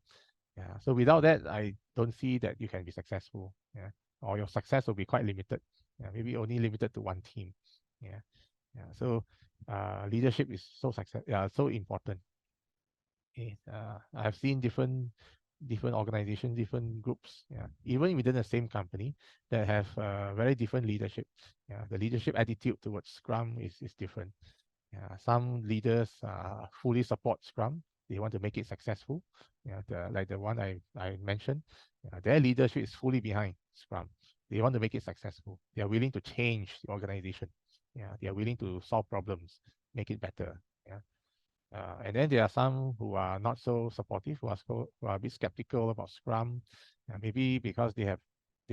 Yeah. So without that, I don't see that you can be successful. Yeah. Or your success will be quite limited. Yeah. Maybe only limited to one team. Yeah. Yeah. So leadership is so important. Okay. I've seen different organizations, different groups, yeah, even within the same company that have very different leadership. Yeah, the leadership attitude towards Scrum is different. Yeah, some leaders fully support Scrum. They want to make it successful. Yeah, like the one I mentioned, their leadership is fully behind Scrum. They want to make it successful. They are willing to change the organization. Yeah, they are willing to solve problems, make it better. Yeah. And then there are some who are not so supportive, who are a bit skeptical about Scrum, maybe because they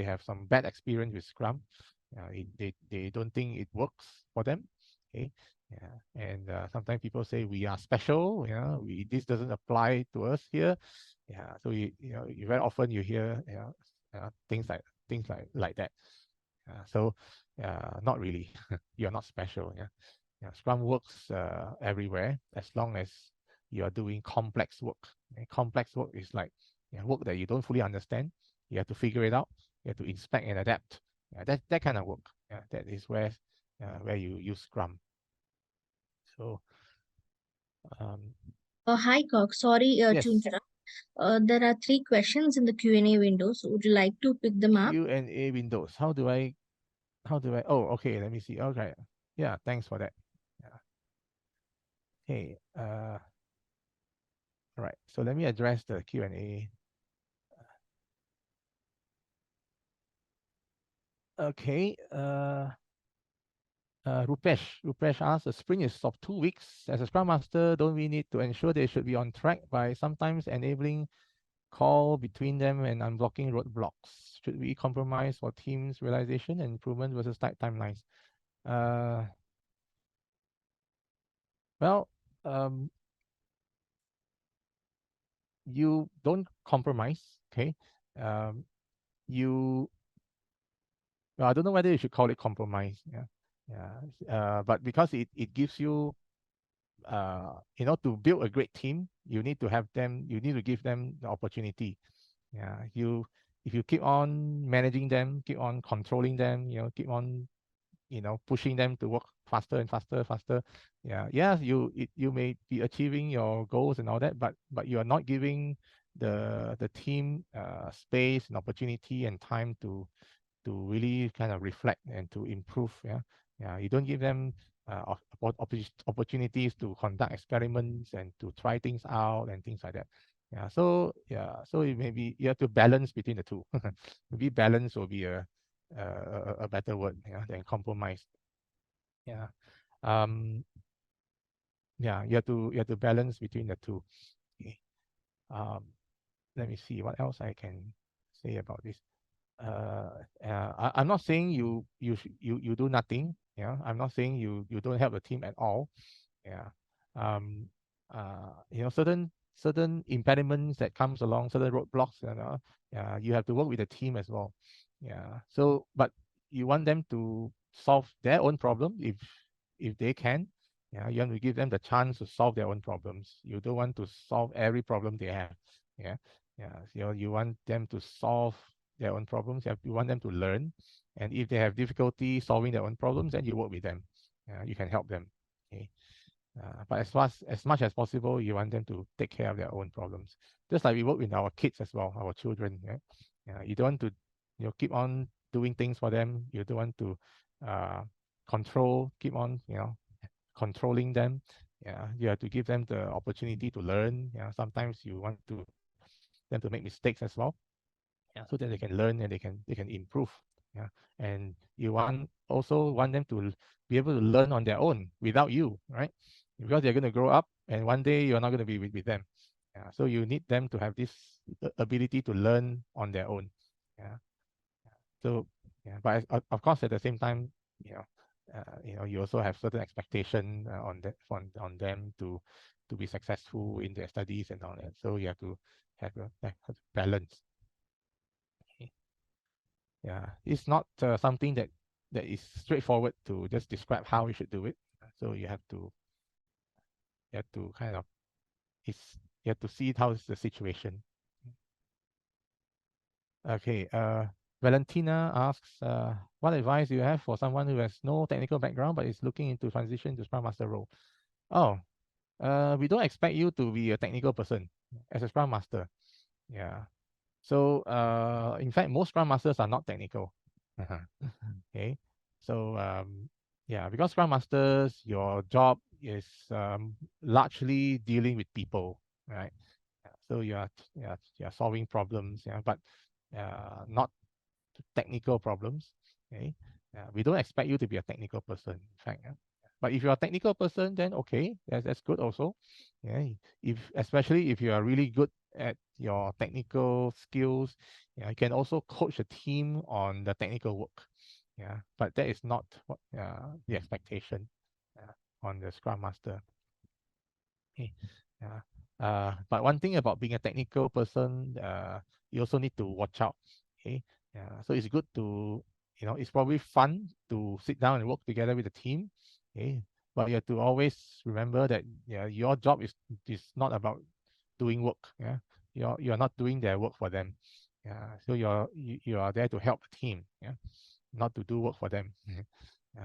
have some bad experience with Scrum. They don't think it works for them. Okay, yeah, and sometimes people say we are special. This doesn't apply to us here. Yeah, so very often you hear things like that. So not really. You're not special. Yeah. Yeah, Scrum works everywhere as long as you are doing complex work. And complex work is like work that you don't fully understand. You have to figure it out. You have to inspect and adapt. Yeah, that kind of work. Yeah, that is where you use Scrum. So um, Hi, Kok. Sorry to yes, interrupt. There are three questions in the Q&A window. So would you like to pick them up? Q&A windows. How do I? Oh, okay. Let me see. Okay. Yeah. Thanks for that. Yeah. Okay. All right. So let me address the Q&A. Okay. Rupesh asks, a sprint is of 2 weeks. As a Scrum Master, don't we need to ensure they should be on track by sometimes enabling call between them and unblocking roadblocks? Should we compromise for teams realization and improvement versus tight timelines? Uh, well, um, you don't compromise. Okay. Um, you I don't know whether you should call it compromise. Yeah. Yeah. But because it gives you to build a great team, you need to give them the opportunity. Yeah, if you keep on managing them, keep on controlling them, keep on, pushing them to work faster and faster, faster. Yeah, you may be achieving your goals and all that, but you are not giving the team space and opportunity and time to really kind of reflect and to improve. Yeah, you don't give them opportunities to conduct experiments and to try things out and things like that. So it maybe you have to balance between the two. Maybe balance will be a better word, than compromise. Yeah. um you have to balance between the two. Okay. um Let me see what else I can say about this. I'm not saying you do nothing. Yeah, I'm not saying you don't help the team at all. Yeah. um certain impediments that comes along, certain roadblocks, yeah, you have to work with the team as well. Yeah, so but you want them to solve their own problem if they can. Yeah, you want to give them the chance to solve their own problems. You don't want to solve every problem they have. Yeah. Yeah, you want them to solve their own problems. You want them to learn, and if they have difficulty solving their own problems, then you work with them. You can help them. Okay. But as much as possible, you want them to take care of their own problems. Just like we work with our kids as well, our children. Right? You don't want to, keep on doing things for them. You don't want to uh, keep on, controlling them. You have to give them the opportunity to learn. Sometimes you want them to make mistakes as well. So that they can learn and they can improve. Yeah, and you also want them to be able to learn on their own without you, right? Because they're going to grow up, and one day you're not going to be with them. So you need them to have this ability to learn on their own. Yeah. So but of course at the same time, you know, you also have certain expectation on them to be successful in their studies and all that. So you have to have a balance. Okay. Yeah, it's not something that is straightforward to just describe how you should do it. So you have to kind of you have to see how is the situation. Okay. Valentina asks, what advice do you have for someone who has no technical background but is looking into transition to Scrum Master role? Oh, we don't expect you to be a technical person as a Scrum Master. Yeah. So in fact, most Scrum Masters are not technical. Okay. So yeah, because Scrum Masters, your job is largely dealing with people, right? So you are solving problems, but not technical problems. Okay. We don't expect you to be a technical person, in fact. But if you're a technical person, then okay, that's good also. Yeah. If especially if you are really good at your technical skills, you can also coach a team on the technical work. Yeah. But that is not what the expectation on the Scrum Master. Okay. Yeah. But one thing about being a technical person, you also need to watch out. Okay. Yeah. So it's good to, it's probably fun to sit down and work together with the team. Okay. But you have to always remember that your job is not about doing work. Yeah. You're not doing their work for them. Yeah. So you are there to help the team. Yeah. Not to do work for them.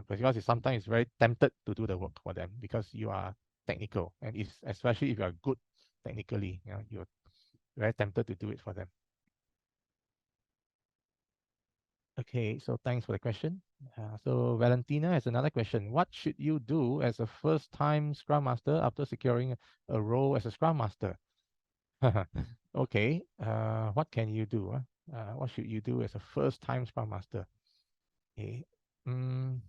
Because it's sometimes it's very tempted to do the work for them because you are technical, and it's especially if you are good technically, you're very tempted to do it for them. Okay, so thanks for the question. So Valentina has another question. What should you do as a first-time Scrum Master after securing a role as a Scrum Master? Okay, what can you do? What should you do as a first-time Scrum Master? Okay. Mm,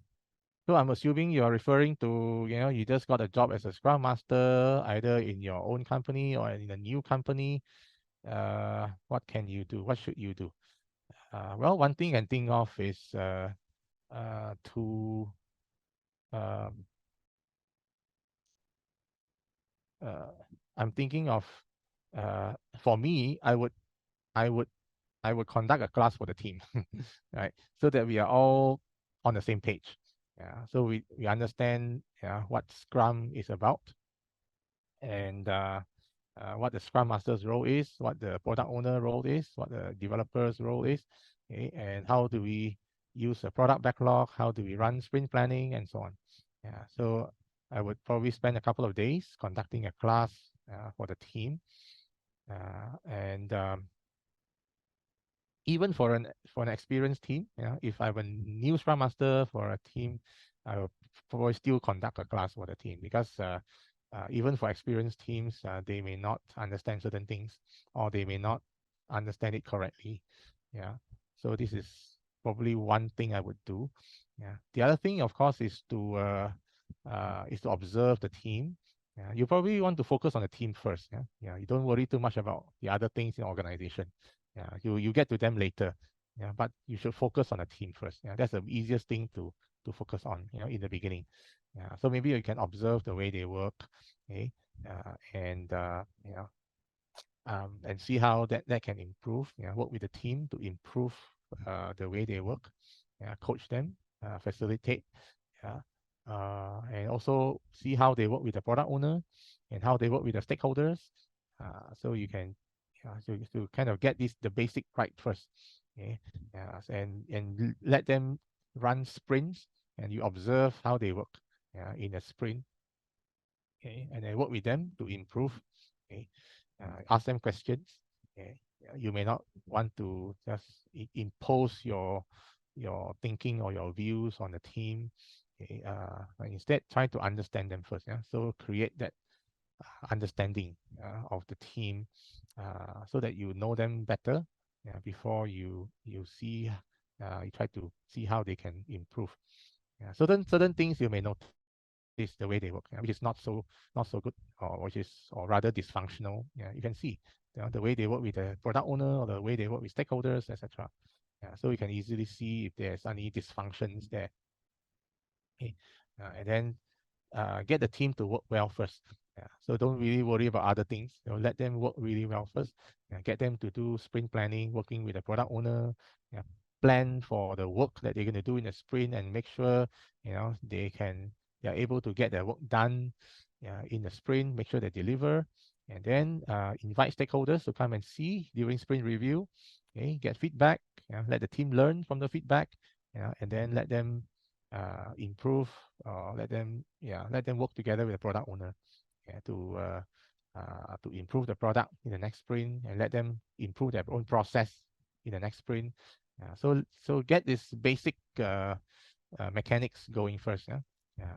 So I'm assuming you're referring to, you just got a job as a Scrum Master, either in your own company or in a new company. What can you do? What should you do? Well, one thing I can think of is to um, uh, I'm thinking of for me, I would I would conduct a class for the team, right? So that we are all on the same page. Yeah. So we understand what Scrum is about, and what the Scrum Master's role is, what the product owner role is, what the developer's role is, okay, and how do we use a product backlog, how do we run sprint planning, and so on. Yeah, so I would probably spend a couple of days conducting a class for the team, and even for an experienced team, if I'm a new Scrum Master for a team, I will probably still conduct a class for the team because even for experienced teams, they may not understand certain things or they may not understand it correctly. Yeah. So this is probably one thing I would do. Yeah. The other thing, of course, is to observe the team. Yeah. You probably want to focus on the team first. Yeah. Yeah. You don't worry too much about the other things in the organization. Yeah. You get to them later. Yeah. But you should focus on the team first. Yeah. That's the easiest thing to focus on, in the beginning. Yeah. So maybe you can observe the way they work. Okay. And and see how that can improve. Work with the team to improve the way they work. Coach them, facilitate. Yeah. And also see how they work with the product owner and how they work with the stakeholders. So you can, to kind of get the basic right first. Okay. And let them run sprints, and you observe how they work. In a sprint. Okay, and then work with them to improve. Okay, ask them questions. Okay, you may not want to just impose your thinking or your views on the team. Okay, instead try to understand them first. Yeah, so create that understanding of the team, so that you know them better, before you see, you try to see how they can improve. Certain things you may notice the way they work, which is not so good, or rather dysfunctional. You can see the way they work with the product owner, or the way they work with stakeholders, etc. So you can easily see if there's any dysfunctions there. Okay, and then get the team to work well first. So don't really worry about other things. Let them work really well first. Get them to do sprint planning, working with the product owner. Plan for the work that they're going to do in the sprint, and make sure they are able to get their work done in the sprint. Make sure they deliver, and then invite stakeholders to come and see during sprint review. Okay, get feedback. Let the team learn from the feedback. And then let them improve, let them work together with the product owner, to improve the product in the next sprint, and let them improve their own process in the next sprint. So get this basic mechanics going first.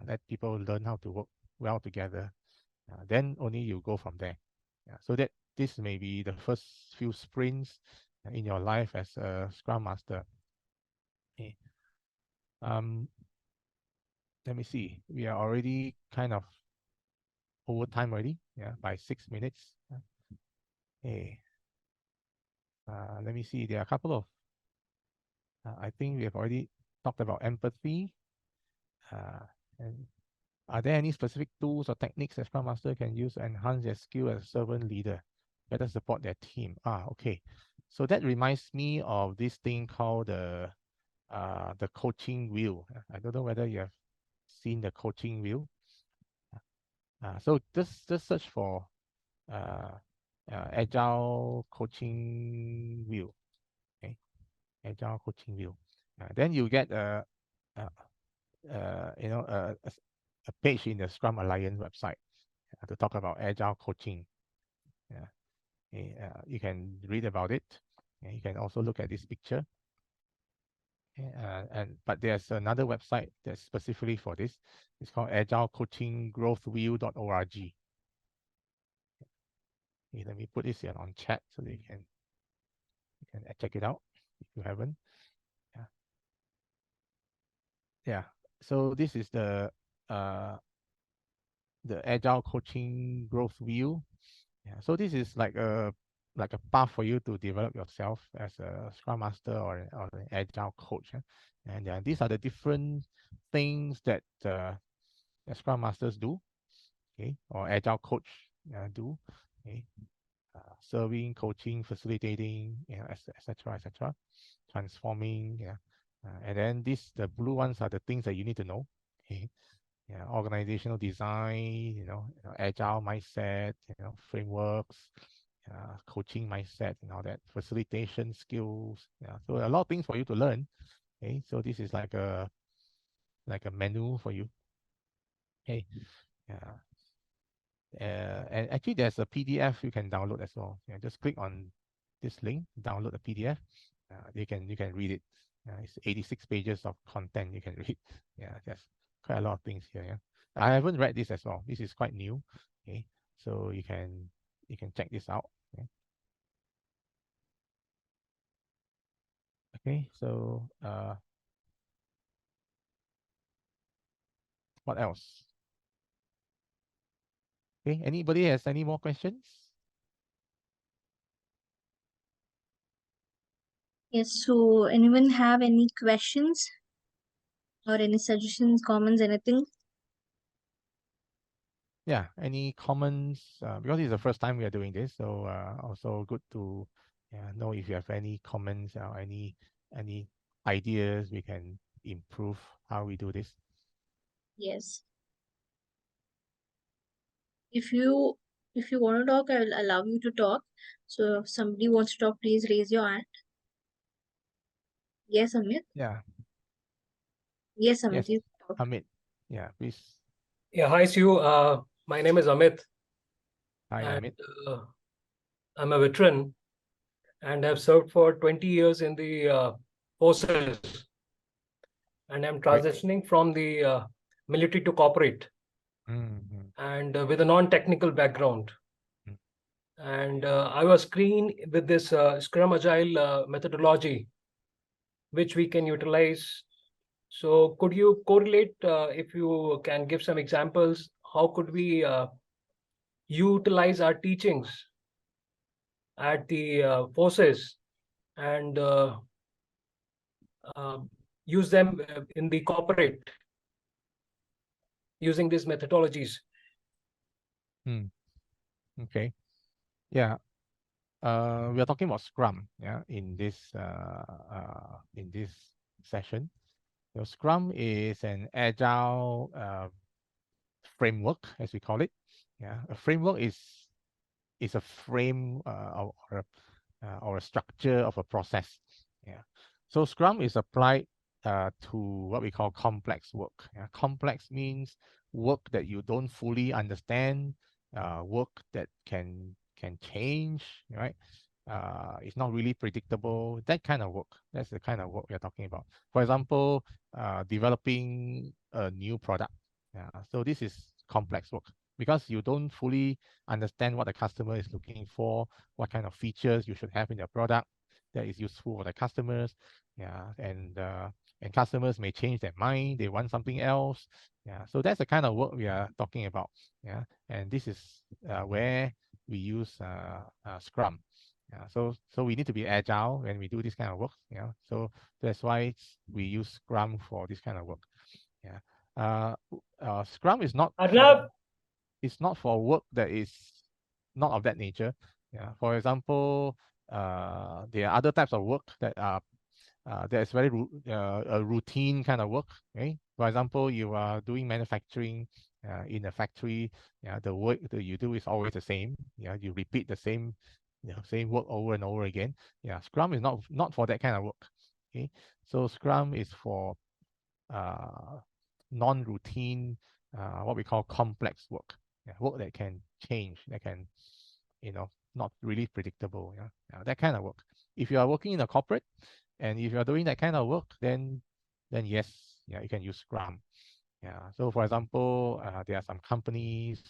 Let people learn how to work well together. Then only you go from there. So that this may be the first few sprints in your life as a Scrum Master. Okay. Let me see. We are already kind of over time already, by 6 minutes. Hey, let me see. There are a couple of, I think we have already talked about empathy. And are there any specific tools or techniques that Scrum Master can use to enhance their skill as a servant leader, better support their team? Okay. So that reminds me of this thing called the coaching wheel. I don't know whether you have seen the coaching wheel. So just search for agile coaching wheel. Okay, agile coaching wheel. Then you get a, a page in the Scrum Alliance website to talk about agile coaching. You can read about it. You can also look at this picture. But there's another website that's specifically for this. It's called agilecoachinggrowthwheel.org. Okay, let me put this here on chat so that you can check it out if you haven't. Yeah. So this is the agile coaching growth wheel. So this is like a path for you to develop yourself as a Scrum Master or an agile coach. And these are the different things that Scrum Masters do, okay, or agile coach do. Okay. Serving, coaching, facilitating, etc., transforming, and then the blue ones are the things that you need to know. Okay, organizational design, agile mindset, frameworks, coaching mindset, and all that, facilitation skills. So a lot of things for you to learn. Okay, so this is like a menu for you. Okay, and actually there's a PDF you can download as well. Just click on this link, download the PDF. You can read it. It's 86 pages of content you can read. There's quite a lot of things here. I haven't read this as well. This is quite new. Okay, so you can check this out. Okay, so what else? Okay, anybody has any more questions? Yes, so anyone have any questions or any suggestions, comments, anything? Yeah, any comments? Because it's the first time we are doing this, so also good to know if you have any comments or any ideas we can improve how we do this. Yes. If you want to talk, I will allow you to talk. So if somebody wants to talk, please raise your hand. Yes, Amit. Yeah. Yes, Amit. Yes, You talk. Amit. Yeah, please. Yeah, hi, Sue. My name is Amit. Hi, and Amit. I'm a veteran and have served for 20 years in the forces. And I'm Great. transitioning from the military to corporate Mm-hmm. and with a non-technical background. Mm. And I was screened with this Scrum Agile methodology, which we can utilize. So could you correlate, if you can give some examples, how could we utilize our teachings at the forces and uh, use them in the corporate using these methodologies? Okay. Yeah. We are talking about Scrum, yeah, in this session. So Scrum is an agile framework, as we call it. Yeah, a framework is a frame or a structure of a process. Yeah. So Scrum is applied to what we call complex work. Yeah. Complex means work that you don't fully understand, work that can change, right? It's not really predictable. That kind of work. That's the kind of work we're talking about. For example, developing a new product. Yeah. So this is complex work because you don't fully understand what the customer is looking for, what kind of features you should have in your product that is useful for the customers. Yeah, and customers may change their mind. They want something else. Yeah, so that's the kind of work we are talking about. Yeah, and this is where we use Scrum. Yeah, so we need to be agile when we do this kind of work. Yeah, so that's why we use Scrum for this kind of work. Yeah, Scrum is not for it's not for work that is not of that nature. Yeah. For example, there are other types of work that are that is very a routine kind of work. Okay. For example, you are doing manufacturing in a factory. Yeah, the work that you do is always the same. Yeah, you repeat the same, same work over and over again. Yeah, Scrum is not for that kind of work. Okay, so Scrum is for uh, non-routine, what we call complex work. Yeah, work that can change, that can, not really predictable. Yeah, that kind of work. If you are working in a corporate, and if you are doing that kind of work, then yes, yeah, you can use Scrum. Yeah. So for example, there are some companies,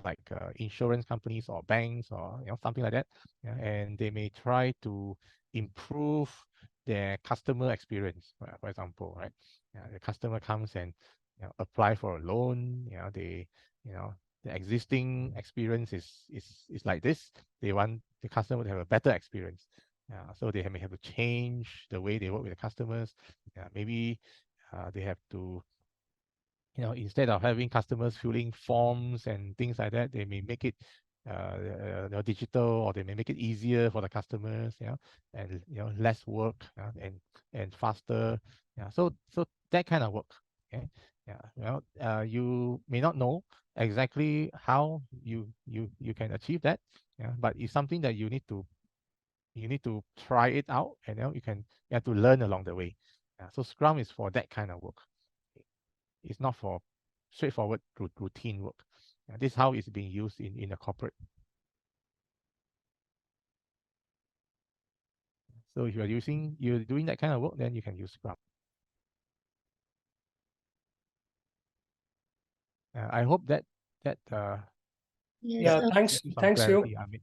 like insurance companies or banks or something like that, yeah, and they may try to improve their customer experience. For example, right? The customer comes and apply for a loan. You know the existing experience is like this. They want the customer to have a better experience. So they may have to change the way they work with the customers. Maybe they have to, instead of having customers filling forms and things like that, they may make it digital, or they may make it easier for the customers, and less work, and faster. Yeah, so that kind of work. Okay. Yeah. You may not know exactly how you can achieve that. Yeah, but it's something that you need to try it out, and you have to learn along the way. So Scrum is for that kind of work. It's not for straightforward routine work. This is how it's being used in a corporate. So if you're doing that kind of work, then you can use Scrum. I hope that Yes. Yeah, gives you some thanks you. clarity, Amit.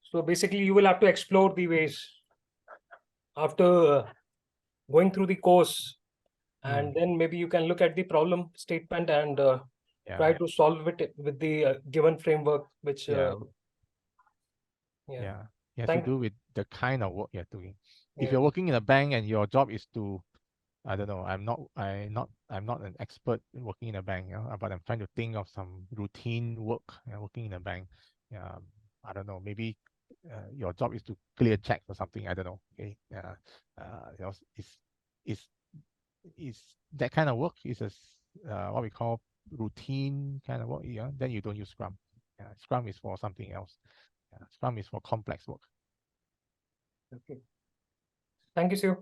So basically, you will have to explore the ways after going through the course, and then maybe you can look at the problem statement and try to solve it with the given framework, which Yeah. yeah. It has to Thank do with the kind of work you're doing. If yeah. you're working in a bank and your job is to, I don't know, I'm not an expert in working in a bank, but I'm trying to think of some routine work, working in a bank. I don't know, maybe your job is to clear checks or something. I don't know. Okay. It's that kind of work is what we call routine kind of work. Yeah. Then you don't use Scrum. Scrum is for something else. Scrum is for complex work. Okay. Thank you, Sue.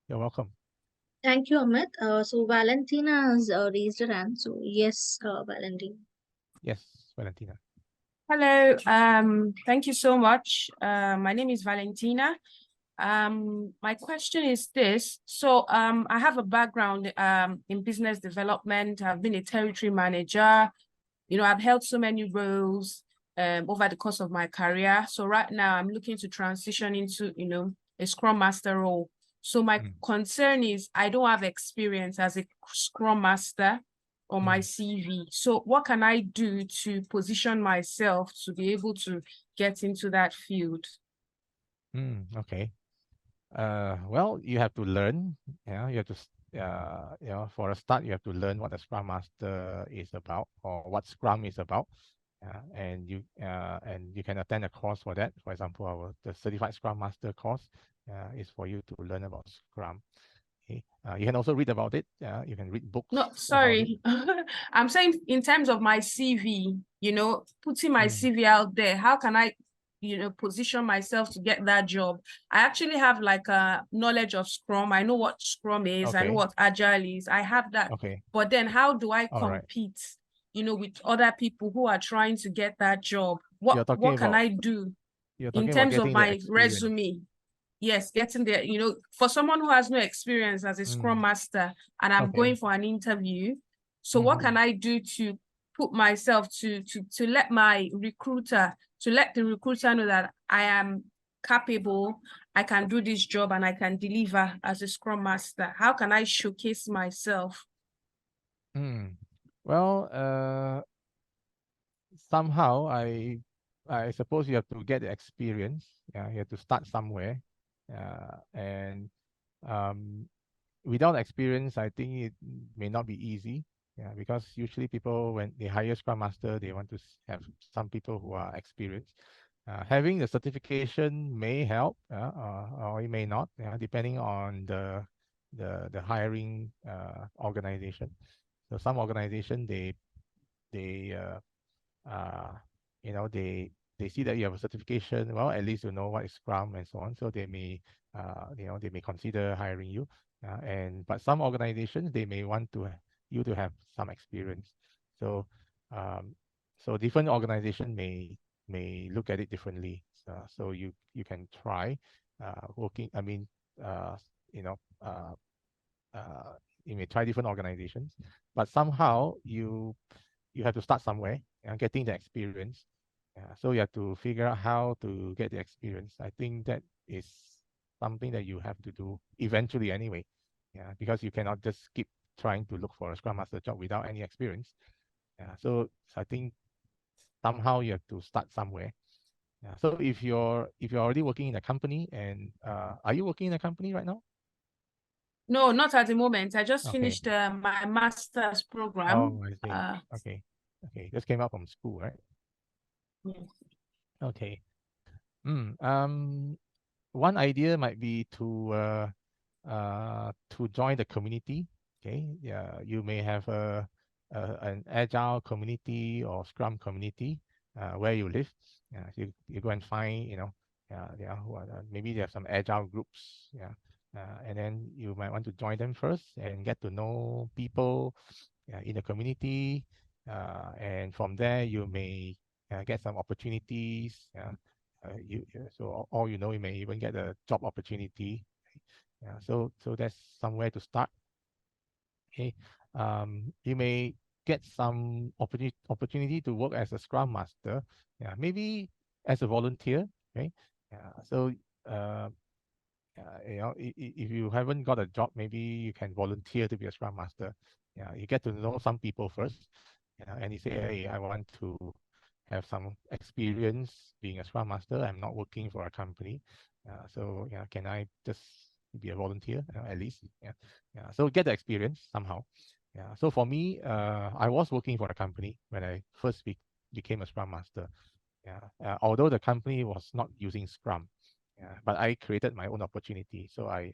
You're welcome. Thank you, Amit. So Valentina has raised her hand. So yes, Valentina. Yes, Valentina. Hello, thank you so much. My name is Valentina. My question is this. So I have a background in business development. I've been a territory manager. You know, I've held so many roles over the course of my career. So right now I'm looking to transition into, you know, a Scrum Master role. So my concern is I don't have experience as a Scrum Master on my CV. So what can I do to position myself to be able to get into that field? Okay. Well, you have to learn. Yeah, you have to, you know, for a start, you have to learn what a Scrum Master is about or what Scrum is about. And you can attend a course for that. For example, the Certified Scrum Master course is for you to learn about Scrum. Okay. You can also read about it. You can read books. No, sorry. I'm saying in terms of my CV, you know, putting my CV out there, how can I, you know, position myself to get that job? I actually have like a knowledge of Scrum. I know what Scrum is. I know Okay. what Agile is. I have that. Okay. But then how do I All right. compete, you know, with other people who are trying to get that job? What can I do in terms of my resume? Yes, getting there, you know, for someone who has no experience as a Scrum Master and I'm going for an interview. So what can I do to put myself to let my recruiter, to let the recruiter know that I am capable, I can do this job and I can deliver as a Scrum Master? How can I showcase myself? Well, somehow I suppose you have to get the experience. Yeah, you have to start somewhere. And without experience, I think it may not be easy. Yeah, because usually people, when they hire Scrum Master, they want to have some people who are experienced. Having the certification may help, or it may not, depending on the hiring organization. So some organization they you know, they see that you have a certification. Well, at least you know what is Scrum and so on. So they may you know, they may consider hiring you. But some organizations, they may want you to have some experience. So so different organization may look at it differently. So you can try working. I mean, you know, you may try different organizations, but somehow you have to start somewhere and getting the experience. So you have to figure out how to get the experience. I think that is something that you have to do eventually anyway. Yeah, because you cannot just keep trying to look for a Scrum Master job without any experience. So I think somehow you have to start somewhere. So if you're already working in a company, and are you working in a company right now? No, not at the moment. I just finished my master's program. Oh, I see. Okay. Just came out from school, right? Yes. Okay. One idea might be to join the community. Okay. Yeah, you may have an agile community or Scrum community where you live. So you go and find, you know, maybe they have some agile groups. And then you might want to join them first and get to know people in the community. And from there, you may get some opportunities. So all you know, you may even get a job opportunity. So that's somewhere to start. Okay, you may get some opportunity to work as a Scrum Master. Maybe as a volunteer. Okay, so you know, if you haven't got a job, maybe you can volunteer to be a Scrum Master. You get to know some people first, and you say, hey, I want to have some experience being a Scrum Master. I'm not working for a company, so can I just be a volunteer at least? So get the experience somehow. So for me, I was working for a company when I first became a Scrum Master. Although the company was not using Scrum, but I created my own opportunity. So I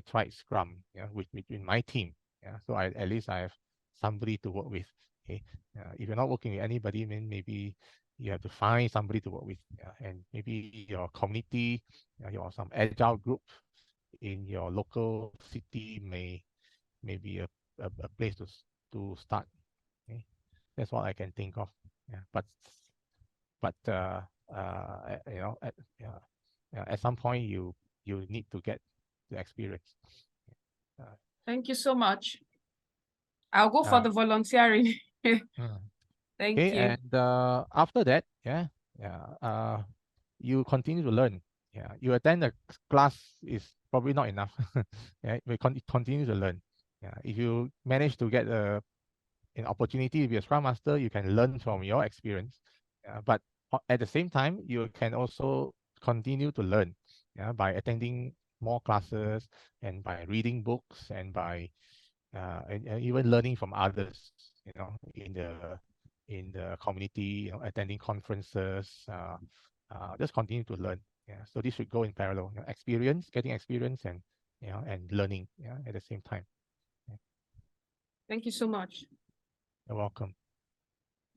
tried Scrum, within my team. So at least I have somebody to work with. Okay, if you're not working with anybody, then maybe you have to find somebody to work with, and maybe your community, your some agile group in your local city may be a place to start. Okay? That's what I can think of. Yeah, but you know, at some point you need to get the experience. Thank you so much. I'll go for the volunteering. Thank Okay, you. and after that, you continue to learn. Yeah, you attend the class is probably not enough. Yeah, we continue to learn. Yeah, if you manage to get an opportunity to be a Scrum Master, you can learn from your experience. But at the same time, you can also continue to learn, by attending more classes and by reading books and by and even learning from others, in the community, attending conferences, just continue to learn. Yeah, so this should go in parallel. Getting experience, and and learning, at the same time. Yeah. Thank you so much. You're welcome.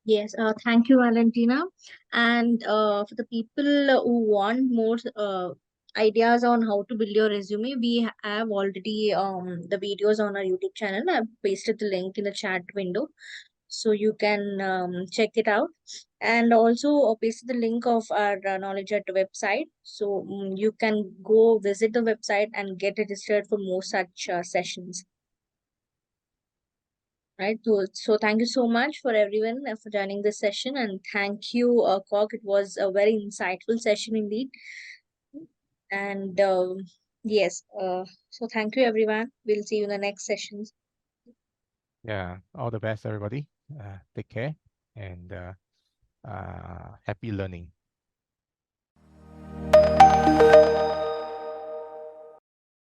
Yes, thank you, Valentina. And for the people who want more ideas on how to build your resume, we have already the videos on our YouTube channel. I've pasted the link in the chat window, so you can check it out. And also pasted the link of our KnowledgeHut website, so you can go visit the website and get registered for more such sessions. Right. So thank you so much for everyone for joining this session, and thank you, Kok. It was a very insightful session indeed. And yes, so thank you, everyone. We'll see you in the next sessions. Yeah, all the best, everybody. Take care, and happy learning.